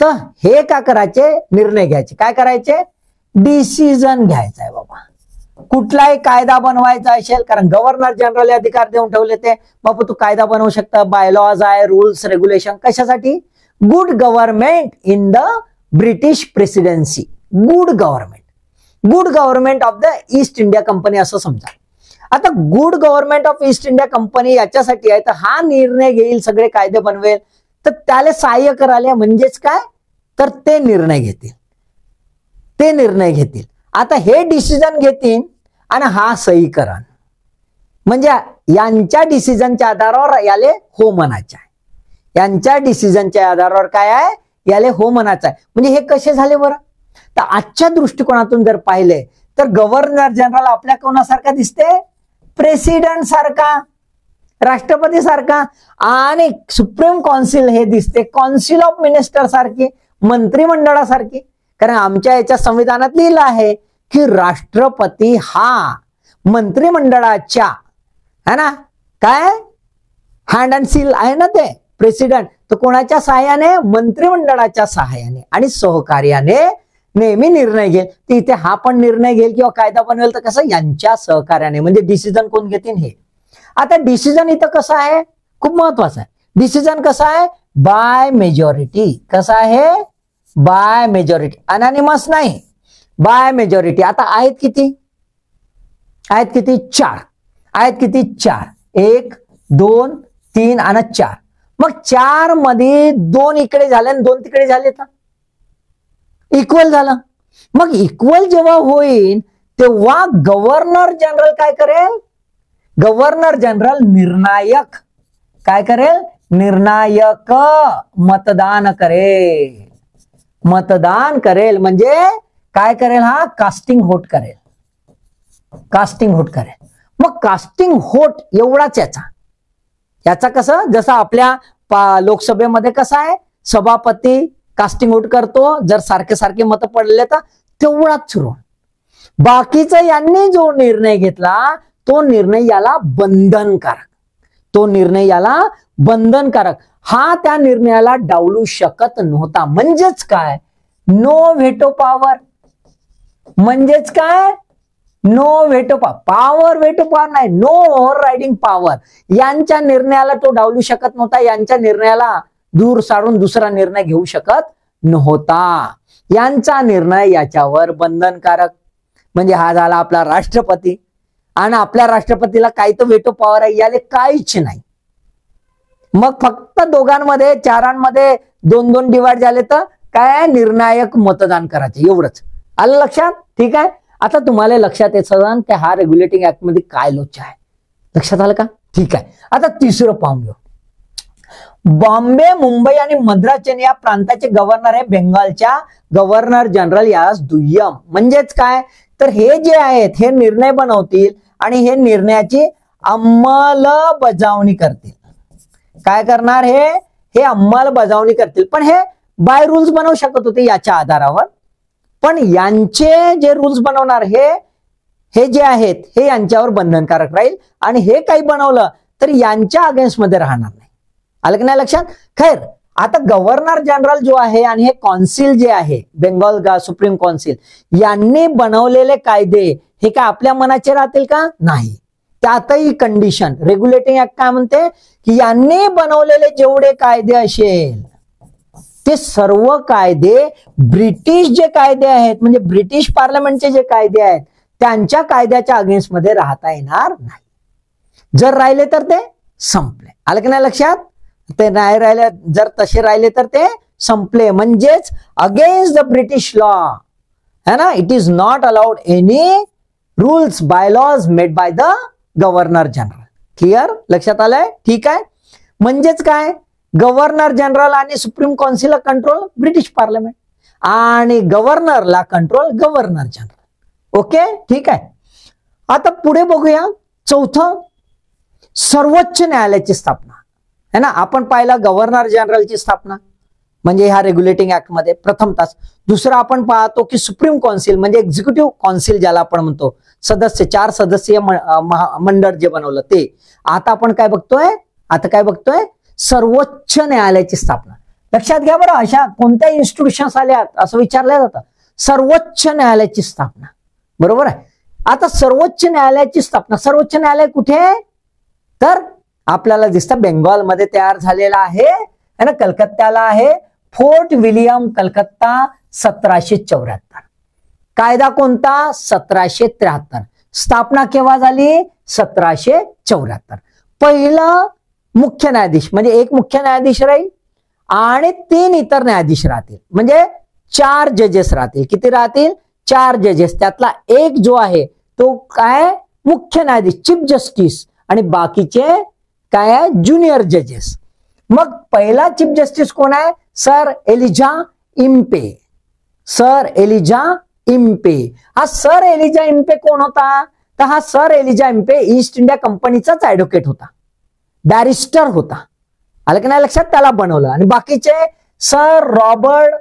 तर हे काय करायचे, निर्णय घ्यायचे. काय करायचे, डिसिजन घ्यायचा आहे बाबा. कुठलाही कायदा बनवायचा असेल, कारण गव्हर्नर जनरल अधिकार देऊन ठेवले ते, बाबा तू कायदा बनवू शकता, बायलॉज आहे, रूल्स रेग्युलेशन. कशासाठी, good government in the British presidency. Good government of the east India company असं समजा. आता good government of east India company याच्यासाठी आहे, तर हा निर्णय घेईल, सगळे कायदे बनवेल, तर त्याला सहाय्य करायला म्हणजेच काय, तर ते निर्णय घेतील. आता हे डिसिजन घेतील आणि हा सही करण, म्हणजे यांच्या डिसिजनच्या आधारावर याले हो म्हणायचं आहे. यांच्या डिसिजनच्या आधारावर काय आहे, याले हो म्हणायचं आहे. म्हणजे हे कसे झाले बरं, तर आजच्या दृष्टिकोनातून जर पाहिले तर गव्हर्नर जनरल आपल्या कोणासारखा दिसते, प्रेसिडेंट सारखा, राष्ट्रपती सारखा. आणि सुप्रीम कौन्सिल हे दिसते कौन्सिल ऑफ मिनिस्टर सारखी, मंत्रिमंडळासारखी. कारण आमच्या याच्या संविधानात लिहिलं आहे की राष्ट्रपती हा मंत्रिमंडळाच्या है ना, काय हँड अँड सील आहे ना ते प्रेसिडेंट, तर कोणाच्या सहाय्याने, मंत्रिमंडळाच्या सहाय्याने आणि सहकार्याने नेहमी निर्णय घेईल. तर इथे हा पण निर्णय घेईल किंवा कायदा बनवेल तर कसं, यांच्या सहकार्याने. म्हणजे डिसिजन कोण घेतील हे. आता डिसिजन इथं कसं आहे, खूप महत्वाचं आहे. डिसिजन कसं आहे, बाय मेजॉरिटी. कसं आहे, बाय मेजॉरिटी, अनॅनिमस नाही, बाय मेजॉरिटी. आता आहेत किती, 4 1 2 3 आणि 4. मग 4 मध्ये 2 इकडे झाले आणि 2 तिकडे झाले, तर इक्वल झालं. मग इक्वल जेव्हा होईल तेव्हा गव्हर्नर जनरल काय करेल, गव्हर्नर जनरल निर्णायक काय करेल, निर्णायक मतदान करेल. म्हणजे काय करेल, हा कास्टिंग व्होट करेल. मग कास्टिंग व्होट एवढाच याचा कसं, जसं आपल्या लोकसभेमध्ये कसं आहे, सभापती कास्टिंग व्होट करतो, जर सारखे मतं पडले तर तेवढाच सुरू. बाकीचं यांनी जो निर्णय घेतला तो निर्णय याला बंधनकारक. हा त्या निर्णयाला डावलू शकत नव्हता. म्हणजेच काय, नो व्हेटो पॉवर. म्हणजेच काय, नो व्हेटो पॉवर नाही, नो ओव्हर रायडिंग पॉवर. यांच्या निर्णयाला तो डावलू शकत नव्हता. यांच्या निर्णयाला दूर सारून दुसरा निर्णय घेऊ शकत नव्हता. यांचा निर्णय याच्यावर बंधनकारक. म्हणजे हा झाला आपला राष्ट्रपती. आणि आपल्या राष्ट्रपतीला काही तर व्हेटो पॉवर आहे, याले काहीच नाही. मग फक्त दोघांमध्ये 4 2 डिवाइड झाले तर काय, निर्णायक मतदान करायचे, एवढंच. आलं लक्षात, ठीक आहे. आता तुम्हाला लक्षात येतं की हा रेग्युलेटिंग ऍक्ट मध्ये काय लोचा आहे, लक्षात आलं का, ठीक आहे. आता तिसरं पाहून घेऊ. बॉम्बे, मुंबई आणि मद्रास या प्रांताचे गव्हर्नर आहे बेंगालच्या गव्हर्नर जनरल यास दुय्यम. म्हणजेच काय, तर हे जे आहेत हे निर्णय बनवतील आणि हे निर्णयाची अंमलबजावणी करतील. काय करणार, हे अंमलबजावणी करतील. पण हे बाय रूल्स बनवू शकत होते याच्या आधारावर. पण यांचे जे रूल्स बनवणार हे जे आहेत हे यांच्यावर बंधनकारक राहील. आणि हे काही बनवलं तर यांच्या अगेन्स्ट मध्ये राहणार नाही. आलं की नाही लक्षात? खैर, आता गव्हर्नर जनरल जो आहे आणि हे कौन्सिल जे आहे बेंगॉल सुप्रीम कौन्सिल यांनी बनवलेले कायदे हे काय आपल्या मनाचे राहतील का? नाही. त्यातही कंडिशन रेग्युलेटिंग ऍक्ट काय म्हणते की यांनी बनवलेले जेवढे कायदे असेल ते सर्व कायदे ब्रिटिश जे कायदे आहेत म्हणजे ब्रिटिश पार्लमेंटचे जे कायदे आहेत त्यांच्या कायद्याच्या अगेन्स्ट मध्ये राहता येणार नाही. जर राहिले तर ते संपले. आलं की नाही लक्षात? ते नाही राहिले, जर तसे राहिले तर ते संपले. म्हणजेच अगेन्स्ट द ब्रिटिश लॉ है ना, it is not allowed any rules bye lodge made by the governor general. Clear? लक्षात आलंय? ठीक आहे. म्हणजेच काय, गव्हर्नर जनरल आणि सुप्रीम कौन्सिलला कंट्रोल ब्रिटिश पार्लमेंट आणि गव्हर्नरला कंट्रोल गव्हर्नर जनरल. ओके, ठीक आहे. आता पुढे बघूया. चौथं, सर्वोच्च न्यायालयाची स्थापना है ना. आपण पाहिला गव्हर्नर जनरलची स्थापना म्हणजे ह्या रेग्युलेटिंग ऍक्ट मध्ये प्रथम तास. दुसरं आपण पाहतो की सुप्रीम कौन्सिल म्हणजे एक्झिक्युटिव्ह कौन्सिल ज्याला आपण म्हणतो, सदस्य 4 सदस्यीय मंडळ जे बनवलं ते. आता आपण काय बघतोय? सर्वोच्च न्यायालयाची स्थापना. लक्षात घ्या बरं, अशा कोणत्या इन्स्टिट्यूशन्स आल्यात असं विचारलं जातं. सर्वोच्च न्यायालयाची स्थापना, बरोबर आहे. आता सर्वोच्च न्यायालयाची स्थापना, सर्वोच्च न्यायालय कुठे? तर आपल्याला दिसतं बेंगॉलमध्ये तयार झालेला आहे ना, कलकत्त्याला आहे. Fort William Calcutta 1774. कायदा कोणता? 1773. स्थापना केव्हा झाली? 1774. पहिलं मुख्य न्यायाधीश म्हणजे एक मुख्य न्यायाधीश राहील आणि 3 इतर न्यायाधीश राहतील म्हणजे 4 जजेस राहतील. किती राहतील? 4 जजेस. त्यातला एक जो आहे तो काय? मुख्य न्यायाधीश, चीफ जस्टिस, आणि बाकीचे काय आहे? ज्युनियर जजेस. मग पहिला चीफ जस्टिस कोण आहे? Sir Elijah Impey. Sir Elijah Impey. हा सर एलिजा इम्पे कोण होता? तर हा sir Elijah Impey East India कंपनीचाच ऍडव्होकेट होता, बॅरिस्टर होता. आलं की नाही लक्षात? त्याला बनवलं. आणि बाकीचे सर रॉबर्ट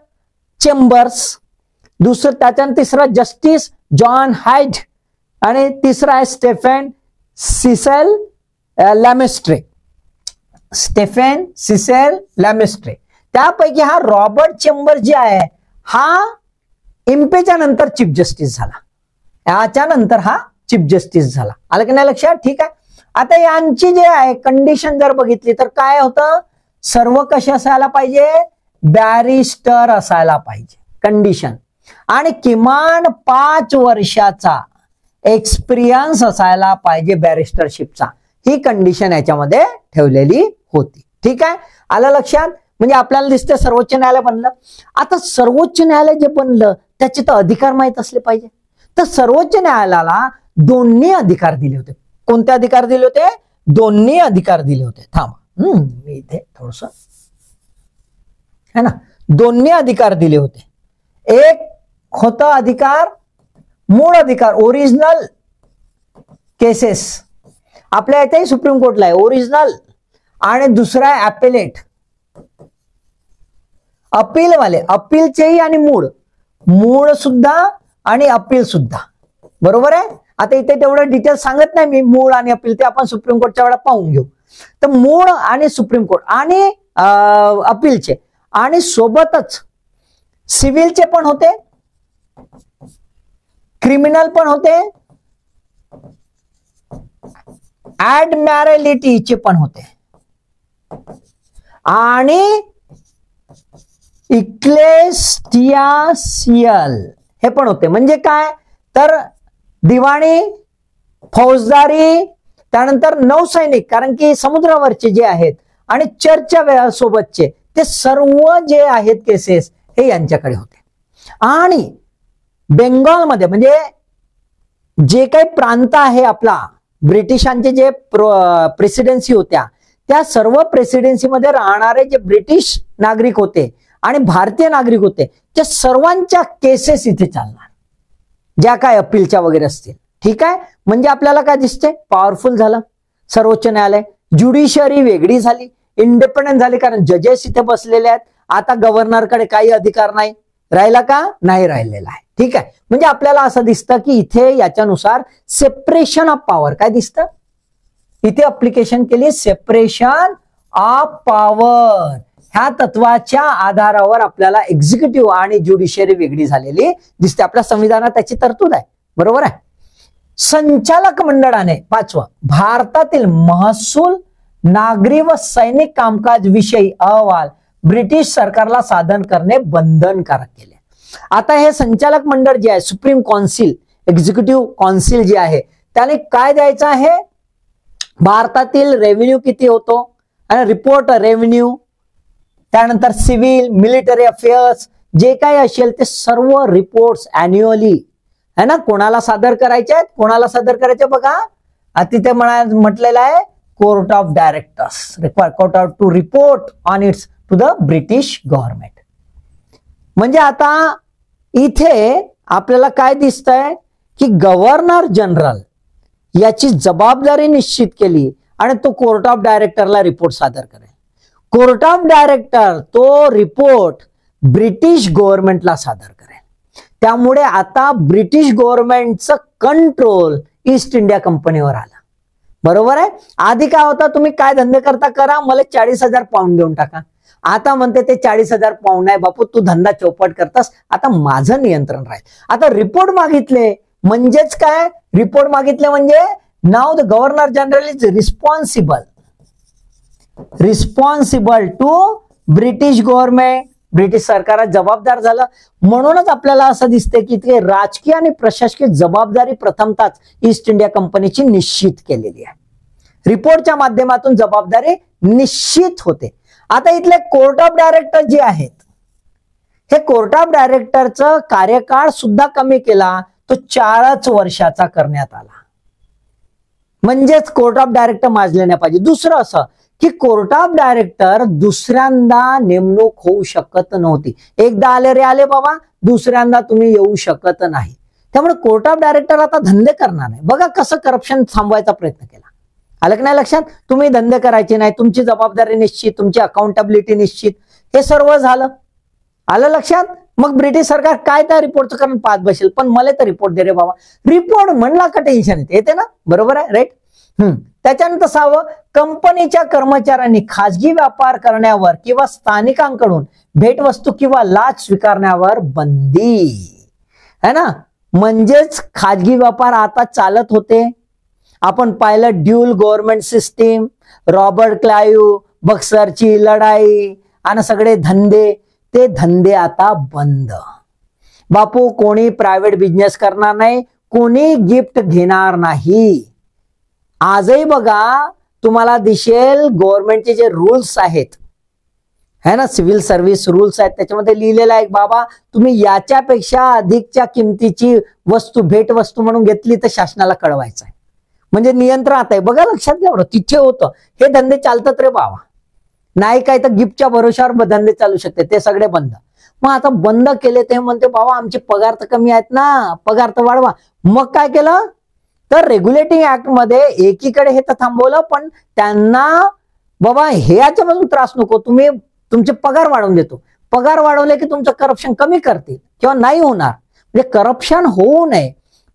चेंबर्स, दुसरं त्याच्यानंतर तिसरं जस्टिस जॉन हाइड आणि तिसरा आहे स्टेफन सिसेल लॅमेस्ट्रे. स्टेफन सिसेल लॅमेस्ट्रे. त्यापैकी हा रॉबर्ट चेंबर्स जे आहे हा इम्पेच्या नंतर चीफ जस्टिस झाला. याच्या नंतर हा चीफ जस्टिस झाला. आलं की नाही लक्षात? ठीक आहे. आता यांची जे आहे कंडिशन जर बघितली तर काय होतं? सर्व कसे असायला पाहिजे? बॅरिस्टर असायला पाहिजे कंडिशन, आणि किमान 5 वर्षाचा एक्सपिरियन्स असायला पाहिजे बॅरिस्टरशिपचा. ही कंडिशन याच्यामध्ये ठेवलेली होती. ठीक आहे, आलं लक्षात? म्हणजे आपल्याला दिसतं सर्वोच्च न्यायालय बनलं. आता सर्वोच्च न्यायालय जे बनलं त्याचे तर अधिकार माहित असले पाहिजे. तर सर्वोच्च न्यायालयाला दोन्ही अधिकार दिले होते. कोणते अधिकार दिले होते? दोन्ही अधिकार दिले होते. थांबा, मी इथे थोडस है ना, दोन्ही अधिकार दिले होते. एक होता अधिकार, मूळ अधिकार, ओरिजिनल केसेस. आपल्या इथेही सुप्रीम कोर्टला आहे ओरिजिनल, आणि दुसरा आहे अपेलेट, अपील वाले. अपीलचेही आणि मूळ सुद्धा आणि अपील सुद्धा, बरोबर आहे. आता इथे तेवढं डिटेल सांगत नाही मी, मूळ आणि अपील ते आपण सुप्रीम कोर्टच्या वेळा पाहून घेऊ. तर मूळ आणि सुप्रीम कोर्ट आणि अपीलचे, आणि सोबतच सिव्हिलचे पण होते, क्रिमिनल पण होते, ऍडमॅरॅलिटीचे पण होते, आणि इक्लेसियासियल हे पण होते. म्हणजे काय तर दिवाणी, फौजदारी, त्यानंतर नौसैनिक, कारण की समुद्रावरचे जे आहेत, आणि चर्चच्या सोबतचे, ते सर्व जे आहेत केसेस हे यांच्याकडे होते. आणि बेंगॉलमध्ये म्हणजे जे काही प्रांत आहे आपला, ब्रिटिशांचे जे प्रेसिडेन्सी होत्या, त्या सर्व प्रेसिडेन्सीमध्ये राहणारे जे ब्रिटिश नागरिक होते आणि भारतीय नागरिक होते, त्या सर्वांच्या केसेस इथे चालणार, ज्या काय अपीलच्या वगैरे असतील. ठीक आहे, म्हणजे आपल्याला काय दिसते? पॉवरफुल झालं सर्वोच्च न्यायालय. ज्युडिशरी वेगळी झाली, इंडिपेंडंट झाली, कारण जजेस इथे बसलेले आहेत. आता गव्हर्नरकडे काही अधिकार नाही राहिला का? नाही राहिलेला आहे. ठीक आहे, म्हणजे आपल्याला असं दिसतं की इथे याच्यानुसार सेपरेशन ऑफ पॉवर काय दिसतं? इथे अप्लिकेशन केली सेपरेशन ऑफ पॉवर ह्या तत्वाच्या आधारावर आपल्याला एक्झिक्युटिव्ह आणि ज्युडिशियरी वेगळी झालेली दिसते. आपल्या संविधानात त्याची तरतूद आहे, बरोबर आहे. संचालक मंडळाने 5वं भारतातील महसूल, नागरी व सैनिक कामकाज विषयी अहवाल ब्रिटिश सरकारला सादर करणे बंधनकारक केले. आता हे संचालक मंडळ जे आहे, सुप्रीम काउन्सिल, एक्झिक्युटिव्ह काउन्सिल जे आहे, त्याने काय द्यायचं आहे, भारतातील रेव्हेन्यू किती होतो आणि रिपोर्ट रेव्हेन्यू, त्यानंतर सिव्हिल मिलिटरी अफेअर्स जे काही असेल ते सर्व रिपोर्ट्स अॅन्युअली है ना कोणाला सादर करायचे आहेत, कोणाला सादर करायचे बघा, तिथे म्हटलेलं आहे court of directors court of to report on its to the British government. म्हणजे आता इथे आपल्याला काय दिसतंय की गव्हर्नर जनरल याची जबाबदारी निश्चित केली आणि तो कोर्ट ऑफ डायरेक्टरला रिपोर्ट सादर करेल. कोर्ट ऑफ डायरेक्टर तो रिपोर्ट ब्रिटिश गव्हर्नमेंटला सादर करेल. त्यामुळे आता ब्रिटिश गव्हर्नमेंटचं कंट्रोल ईस्ट इंडिया कंपनीवर आला, बरोबर आहे. आधी काय होता, तुम्ही काय धंदे करता करा, मला 40,000 पाऊंड देऊन टाका. आता म्हणते ते 40,000 पाऊंड नाही बापू, तू धंदा चौपट करतास, आता माझं नियंत्रण राहील. आता रिपोर्ट मागितले म्हणजेच काय, रिपोर्ट मागितले म्हणजे नाव the governor general is responsible to British government, British सरकार जबाबदार झालं. म्हणूनच आपल्याला असं दिसते की ते राजकीय आणि प्रशासकीय जबाबदारी प्रथमतःच ईस्ट इंडिया कंपनीची निश्चित केलेली आहे. रिपोर्टच्या माध्यमातून जबाबदारी निश्चित होते. आता इथले कोर्ट ऑफ डायरेक्टर जे आहेत, हे कोर्ट ऑफ डायरेक्टरचं कार्यकाळ सुद्धा कमी केला, तो 4 वर्षाचा करण्यात आला. म्हणजेच कोर्ट ऑफ डायरेक्टर माजले नाही पाहिजे. दुसरं असं की कोर्ट ऑफ डायरेक्टर दुसऱ्यांदा नेमणूक होऊ शकत नव्हती. एकदा आले रे आले बाबा, दुसऱ्यांदा तुम्ही येऊ शकत नाही. त्यामुळे कोर्ट ऑफ डायरेक्टर आता धंदे करणार नाही. बघा कसं करप्शन थांबवायचा प्रयत्न केला. आलं की नाही लक्षात, तुम्ही धंदे करायचे नाही, तुमची जबाबदारी निश्चित, तुमची अकाउंटेबिलिटी निश्चित, हे सर्व झालं. आलं लक्षात. मग ब्रिटिश सरकार काय त्या रिपोर्टचं कारण पाहत बसेल, पण मला तर रिपोर्ट दे रे बाबा. रिपोर्ट म्हणला का टेन्शन येते ना, बरोबर आहे, राईट. त्याच्यानंतर 6वं कंपनीच्या कर्मचाऱ्यांनी खाजगी व्यापार करण्यावर किंवा स्थानिकांकडून भेटवस्तू किंवा लाच स्वीकारण्यावर बंदी है ना. म्हणजेच खाजगी व्यापार आता चालत होते. आपण पाहिलं dual government system, Robert Clive, बक्सरची लढाई आणि सगळे धंदे, ते धंदे आता बंद. बापू कोणी प्रायव्हेट बिझनेस करणार नाही, कोणी गिफ्ट घेणार नाही. आजही बघा तुम्हाला दिसेल गव्हर्नमेंटचे जे रूल्स आहेत है ना, सिव्हिल सर्व्हिस रूल्स आहेत, त्याच्यामध्ये लिहिलेलं आहे बाबा तुम्ही याच्यापेक्षा अधिकच्या किमतीची वस्तू भेट वस्तू म्हणून घेतली तर शासनाला कळवायचं आहे. म्हणजे नियंत्रणात आहे. बघा लक्षात घ्या बरं, तिथे होतं हे धंदे चालतात रे बाबा. नाही काय तर गिफ्टच्या भरोशावर धंदे चालू शकते, ते सगळे बंद. मग आता बंद केले ते म्हणते बाबा आमचे पगार तर कमी आहेत ना, पगार तर वाढवा. मग काय केलं तर रेग्युलेटिंग ऍक्ट मध्ये एकीकडे हे तर थांबवलं, पण त्यांना बाबा हे याच्यापासून त्रास नको, तुम्ही तुमचे पगार वाढवून देतो. पगार वाढवले की तुमचं करप्शन कमी करतील किंवा नाही होणार. म्हणजे करप्शन होऊ नये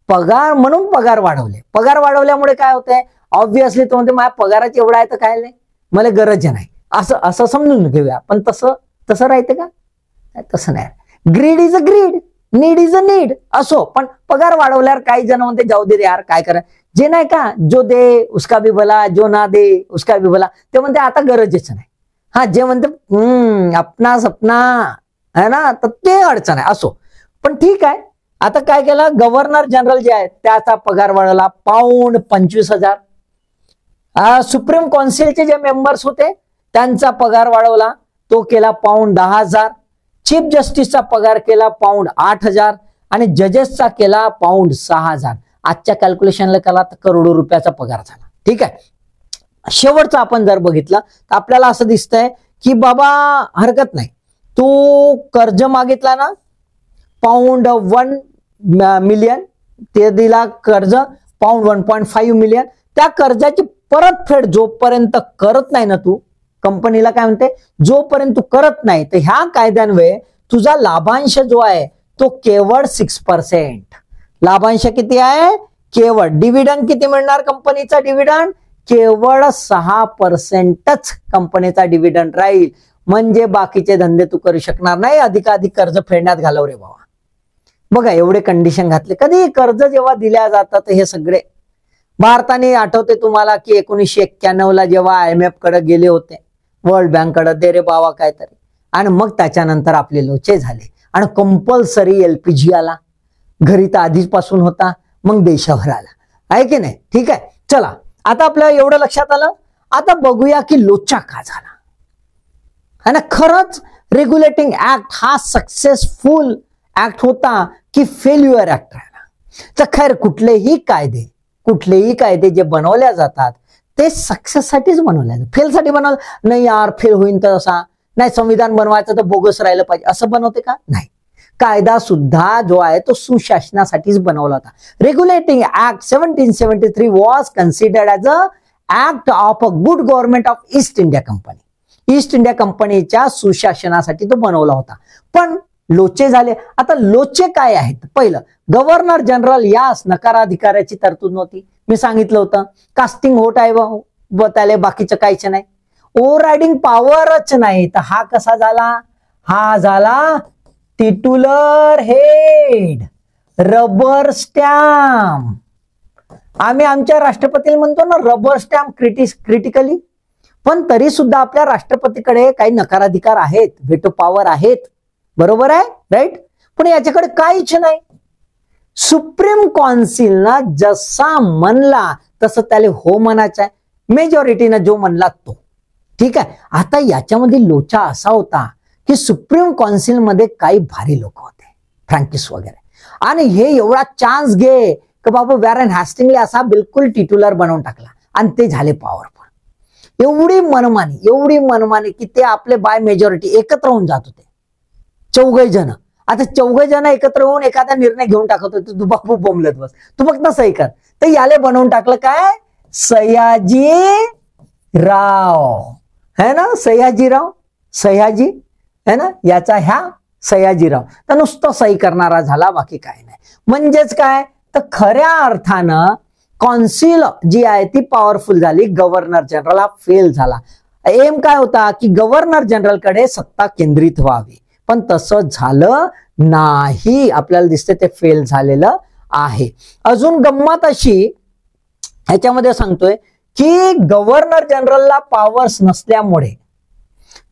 पगार म्हणून पगार वाढवले. पगार वाढवल्यामुळे काय होतंय, ऑब्व्हियसली तो म्हणते माझ्या पगाराची एवढा आहे तर काय नाही, मला गरज नाही, असं समजून घेऊया. पण तसं राहते का, तसं नाही. Greed is a greed, need is a need असो. पण पगार वाढवल्यावर काही जण म्हणते जाऊ दे यार काय करा, जे नाही का जो दे उसका भी भला, जो ना दे उसका भी भला, ते म्हणते आता गरजेच नाही. हा जे म्हणते अपना सपना है ना, तर ते अडचण आहे. असो पण ठीक आहे. आता काय केलं, गव्हर्नर जनरल जे आहे त्याचा पगार वाढवला पाऊंड 25,000. सुप्रीम काउन्सिलचे जे मेंबर्स होते त्यांचा पगार वाढवला, तो केला पाऊंड 10,000. चीफ जस्टिसचा पगार केला पाऊंड 8,000 आणि जजेसचा केला पाऊंड 6,000. आजच्या कॅल्क्युलेशनला केला तर करोडो रुपयाचा पगार झाला. ठीक आहे. शेवटचा आपण जर बघितलं तर आपल्याला असं दिसतंय की बाबा हरकत नाही, तू कर्ज मागितला ना पाऊंड 1 मिलियन, ते दिला कर्ज पाऊंड 1.5 मिलियन. त्या कर्जाची परतफेड जोपर्यंत करत नाही ना तू, कंपनीला काय म्हणते, जोपर्यंत तू करत नाही तर ह्या कायद्यान्वये तुझा लाभांश जो आहे तो केवळ 6%. लाभांश किती आहे, केवळ. डिव्हिडंड किती मिळणार कंपनीचा, डिव्हिडंड केवळ 6%च कंपनीचा डिव्हिडंड राहील. म्हणजे बाकीचे धंदे तू करू शकणार नाही, अधिकाधिक कर्ज फेडण्यात घालव रे बाबा. बघा एवढे कंडिशन घातले. कधी कर्ज जेव्हा दिल्या जातात हे सगळे, भारताने आठवते तुम्हाला की 1991ला जेव्हा IMF कडे गेले होते, वर्ल्ड बँक कडे, दे रे बाबा काहीतरी, आणि मग त्याच्यानंतर आपले लोचे झाले आणि कंपल्सरी LPG आला. घरी तर आधीपासून होता, मग देशावर आला, आहे की नाही? ठीक आहे, चला आता आपल्याला एवढं लक्षात आलं. आता बघूया की लोचा का झाला, है ना. खरंच रेग्युलेटिंग ऍक्ट हा सक्सेसफुल ऍक्ट होता की फेल्युअर ऍक्ट राहिला? तर खैर कुठलेही कायदे जे बनवल्या जातात ते सक्सेससाठीच बनवले जातात. फेलसाठी बनवलं नाही यार, फेल होईन तर असा नाही, संविधान बनवायचं तर बोगस राहिलं पाहिजे असं बनवते का? नाही. कायदा सुद्धा जो आहे तो सुशासनासाठीच बनवला होता. Regulating act 1773 was considered as a act of a good government of east India company. East India कंपनीच्या सुशासनासाठी तो बनवला होता. पण लोचे झाले. आता लोचे काय आहेत? पहिलं, गव्हर्नर जनरल यास नकाराधिकाराची तरतूद नव्हती. मी सांगितलं होतं कास्टिंग होत आहे व त्याला बाकीचं काहीच नाही, ओव्हर रायडिंग पॉवरच नाही. तर हा कसा झाला? हा झाला टिट्युलर हेड, रबर स्टॅम्प. आम्ही आमच्या राष्ट्रपतीला म्हणतो ना रबर स्टॅम्प क्रिटिकली, पण तरी सुद्धा आपल्या राष्ट्रपतीकडे काही नकाराधिकार आहेत, व्हेटो पॉवर आहेत, बरोबर आहे, राईट. पण याच्याकडे काहीच नाही. सुप्रीम कौन्सिलना जसा म्हणला तसं त्याला हो म्हणायचं आहे, मेजॉरिटीनं जो म्हणला तो. ठीक आहे. आता याच्यामध्ये लोचा असा होता की सुप्रीम कौन्सिलमध्ये काही भारी लोक होते, फ्रँकिस वगैरे, आणि हे एवढा चान्स घे की बाबा वॅरन हॅस्टिंगले असा बिलकुल टिट्युलर बनवून टाकला आणि ते झाले पॉवरफुल. एवढी मनमानी की ते आपले बाय मेजॉरिटी एकत्र होऊन जात होते, चौघही जण. आता चौघही जण एकत्र होऊन एखादा निर्णय घेऊन टाकत होते, तू बापू बोंबलत बस, तू फक्त सही कर. तर याले बनवून टाकलं काय? सयाजी राव, है ना, सयाजी है ना, याचा ह्या सयाजीराव. तर नुसतं सही करणारा झाला, बाकी काय नाही. म्हणजेच काय, तर खऱ्या अर्थानं कौन्सिल जी आहे ती पॉवरफुल झाली, गव्हर्नर जनरल हा फेल झाला. एम काय होता की गव्हर्नर जनरलकडे सत्ता केंद्रित व्हावी, पण तसं झालं नाही. आपल्याला दिसते ते फेल झालेलं आहे. अजून गंमत अशी ह्याच्यामध्ये सांगतोय की गव्हर्नर जनरलला पॉवर्स नसल्यामुळे,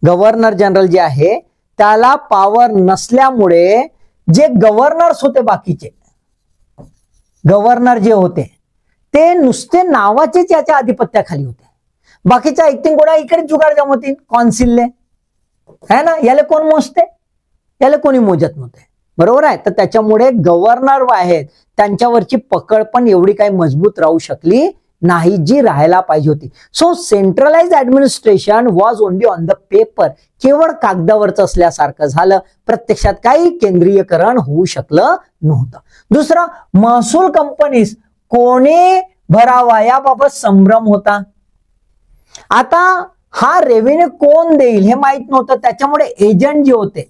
गव्हर्नर जनरल जे आहे त्याला पॉवर नसल्यामुळे जे गव्हर्नर्स होते, बाकीचे गव्हर्नर जे होते ते नुसते नावाचेच याच्या आधिपत्याखाली होते. बाकीच्या ऐकतीन गोळा इकडे जुगाड जमवतील कौन्सिलले, है ना. याला कोण मोजते? याला कोणी मोजत नव्हते, बरोबर आहे. तर त्याच्यामुळे गव्हर्नर आहेत त्यांच्यावरची पकड पण एवढी काही मजबूत राहू शकली नाही जी राहायला पाहिजे होती. So centralize administration was only on the paper, केवळ कागदावरच असल्यासारखं झालं, प्रत्यक्षात काही केंद्रीयकरण होऊ शकलं नव्हतं. दुसरं, महसूल कंपनीस कोणी भरावा याबाबत संभ्रम होता. आता हा रेव्हेन्यू कोण देईल हे माहित नव्हतं, त्याच्यामुळे एजंट जे होते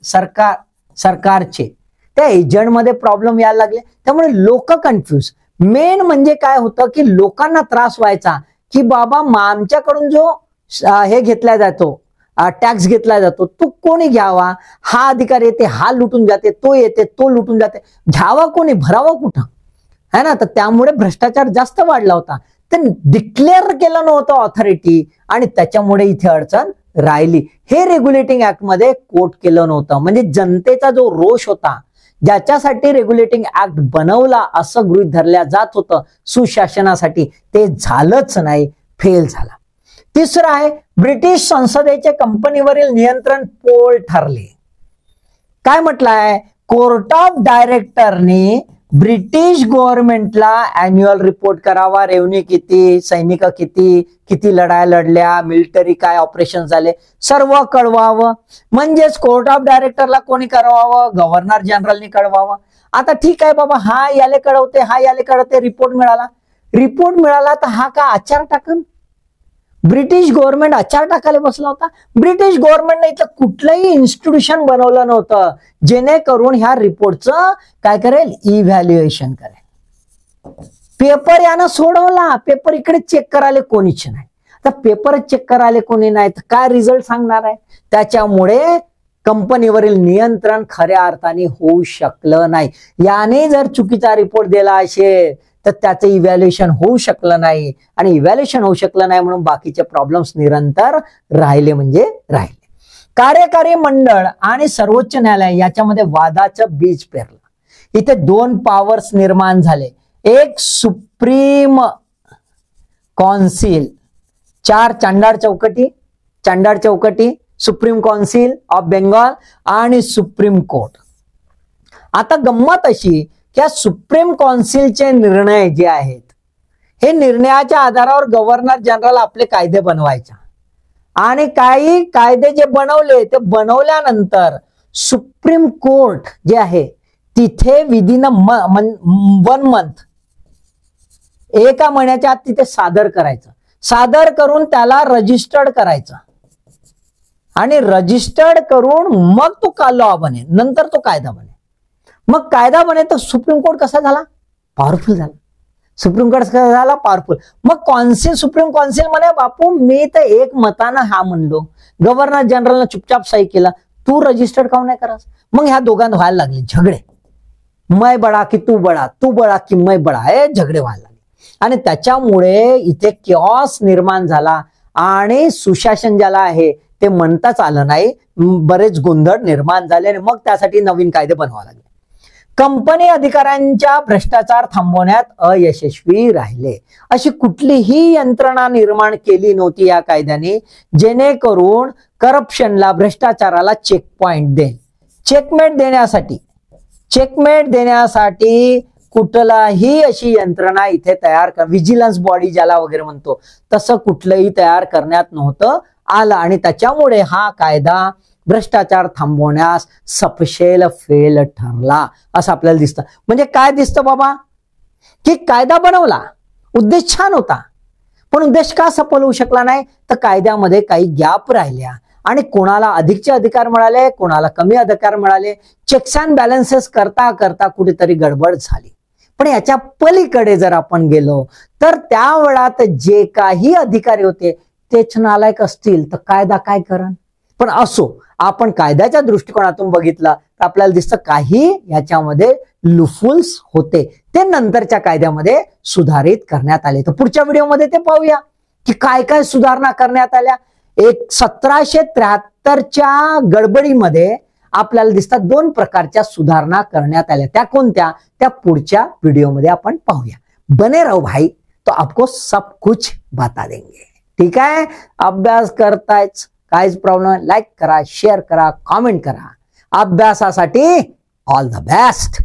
सरकारचे, त्या एजंट मध्ये प्रॉब्लेम यायला लागले. त्यामुळे लोक कन्फ्युज. मेन म्हणजे काय होतं की लोकांना त्रास व्हायचा की बाबा आमच्याकडून जो हे घेतला जातो, टॅक्स घेतला जातो, तो कोणी घ्यावा? हा अधिकार येते, हा लुटून जाते, तो येते, तो लुटून जाते, घ्यावा कोणी, भरावा कुठं, है ना. तर त्यामुळे भ्रष्टाचार जास्त वाढला होता. तर डिक्लेअर केलं नव्हतं ऑथॉरिटी आणि त्याच्यामुळे इथे अडचण राहिली. हे रेग्युलेटिंग ऍक्ट मध्ये कोट केलं नव्हतं. म्हणजे जनतेचा जो रोष होता, ज्याच्यासाठी रेग्युलेटिंग ऍक्ट बनवला असं गृहीत धरल्या जात होतं सुशासनासाठी, ते झालंच नाही, फेल झाला. तिसरं आहे, ब्रिटिश संसदेचे कंपनीवरील नियंत्रण पोल ठरले. काय म्हटलंय? कोर्ट ऑफ डायरेक्टरने ब्रिटिश गव्हर्नमेंटला अॅन्युअल रिपोर्ट करावा, रेव्हन्यू किती, सैनिक किती लढाया लढल्या, मिलिटरी काय ऑपरेशन झाले, सर्व कळवावं. म्हणजेच कोर्ट ऑफ डायरेक्टरला कोणी कळवावं? गव्हर्नर जनरलनी कळवावं. आता ठीक आहे बाबा, हा याले कळवते, हा याले कळवते, रिपोर्ट मिळाला तर हा का आचार टाकन? ब्रिटिश गव्हर्नमेंट आचार टाकायला बसला होता. ब्रिटिश गव्हर्नमेंटने इथं कुठलंही इन्स्टिट्यूशन बनवलं नव्हतं जेणेकरून ह्या रिपोर्टचं काय करेल, इव्हॅल्युएशन करेल. पेपर यानं सोडवला, पेपर इकडे चेक करायला कोणीच नाही. तर पेपरच चेक करायला कोणी नाही तर काय रिझल्ट सांगणार आहे. त्याच्यामुळे कंपनीवरील नियंत्रण खऱ्या अर्थाने होऊ शकलं नाही. याने जर चुकीचा रिपोर्ट दिला असेल तर त्याचं इव्हॅल्युएशन होऊ शकलं नाही, आणि इव्हॅल्युएशन होऊ शकलं नाही म्हणून बाकीचे प्रॉब्लेम्स निरंतर राहिले म्हणजे राहिले. कार्यकारी मंडळ आणि सर्वोच्च न्यायालय याच्यामध्ये वादाचं बीज पेरलं. इथे दोन पॉवर्स निर्माण झाले. एक सुप्रीम कौन्सिल, 4 चांडाड चौकटी, सुप्रीम कौन्सिल ऑफ बेंगॉल आणि सुप्रीम कोर्ट. आता गंमत अशी की सुप्रीम कौन्सिलचे निर्णय जे आहेत हे निर्णयाच्या आधारावर गव्हर्नर जनरल आपले कायदे बनवायचा, आणि काही कायदे जे बनवले ते बनवल्यानंतर सुप्रीम कोर्ट जे आहे तिथे विदिन 1 मंथ, एका महिन्याच्या आत तिथे सादर करायचं. सादर करून त्याला रजिस्टर्ड करायचं, आणि रजिस्टर्ड करून मग तो लॉ बने, नंतर तो कायदा बने. मग कायदा बने तर सुप्रीम कोर्ट कसा झाला? पॉवरफुल झाला. सुप्रीम कोर्ट कसा झाला? पॉवरफुल. मग सुप्रीम कौन्सिल म्हणे बापू मी तर एक मतानं हा म्हणलो, गव्हर्नर जनरलनं चुपचाप सही केला, तू रजिस्टर्ड काऊन नाही करास? मग ह्या दोघांत व्हायला लागले झगडे. मैं बडा की तू बडा, तू बडा की मैं बडा, हे झगडे व्हायला लागले. आणि त्याच्यामुळे इथे किऑस निर्माण झाला, आणि सुशासन ज्याला आहे ते म्हणताच आलं नाही. बरेच गोंधळ निर्माण झाले, आणि मग त्यासाठी नवीन कायदे बनवावे लागले. कंपनी अधिकाऱ्यांच्या भ्रष्टाचार थांबवण्यात अयशस्वी राहिले. अशी कुठलीही यंत्रणा निर्माण केली नव्हती या कायद्याने जेणेकरून करप्शनला, भ्रष्टाचाराला चेकपॉइंट देईल. चेकमेट देण्यासाठी कुठलाही अशी यंत्रणा इथे तयार विजिलन्स बॉडी ज्याला वगैरे म्हणतो तसं कुठलंही तयार करण्यात नव्हतं आलं, आणि त्याच्यामुळे हा कायदा भ्रष्टाचार थांबवण्यास सपशेल फेल ठरला असं आपल्याला दिसतं. म्हणजे काय दिसतं बाबा, की कायदा बनवला, उद्देश छान होता, पण उद्देश का सफल होऊ शकला नाही? तर कायद्यामध्ये काही गॅप राहिल्या, आणि कोणाला अधिकचे अधिकार मिळाले, कोणाला कमी अधिकार मिळाले. चेक्स अँड बॅलन्सेस करता करता कुठेतरी गडबड झाली. पण याच्या पलीकडे जर आपण गेलो तर त्या वेळात जे काही अधिकारी होते तेच नालायक असतील तर कायदा काय करण? पण असो, आपण कायद्याच्या दृष्टिकोनातून बघितलं तर आपल्याला दिसतं काही याच्यामध्ये लुफुल्स होते, ते नंतरच्या कायद्यामध्ये सुधारित करण्यात आले. तर पुढच्या व्हिडिओमध्ये ते पाहूया की काय काय सुधारणा करण्यात आल्या. 1773च्या गडबडीमध्ये आपल्याला दिसतात 2 प्रकारच्या सुधारणा करण्यात आल्या. त्या कोणत्या? त्या पुढच्या व्हिडिओमध्ये आपण पाहूया. बने रहो भाई, तो आपको सब कुछ बता देंगे. ठीक आहे, अभ्यास करतायच, काहीच प्रॉब्लेम, लाईक करा, शेअर करा, कॉमेंट करा. अभ्यासासाठी ऑल द बेस्ट.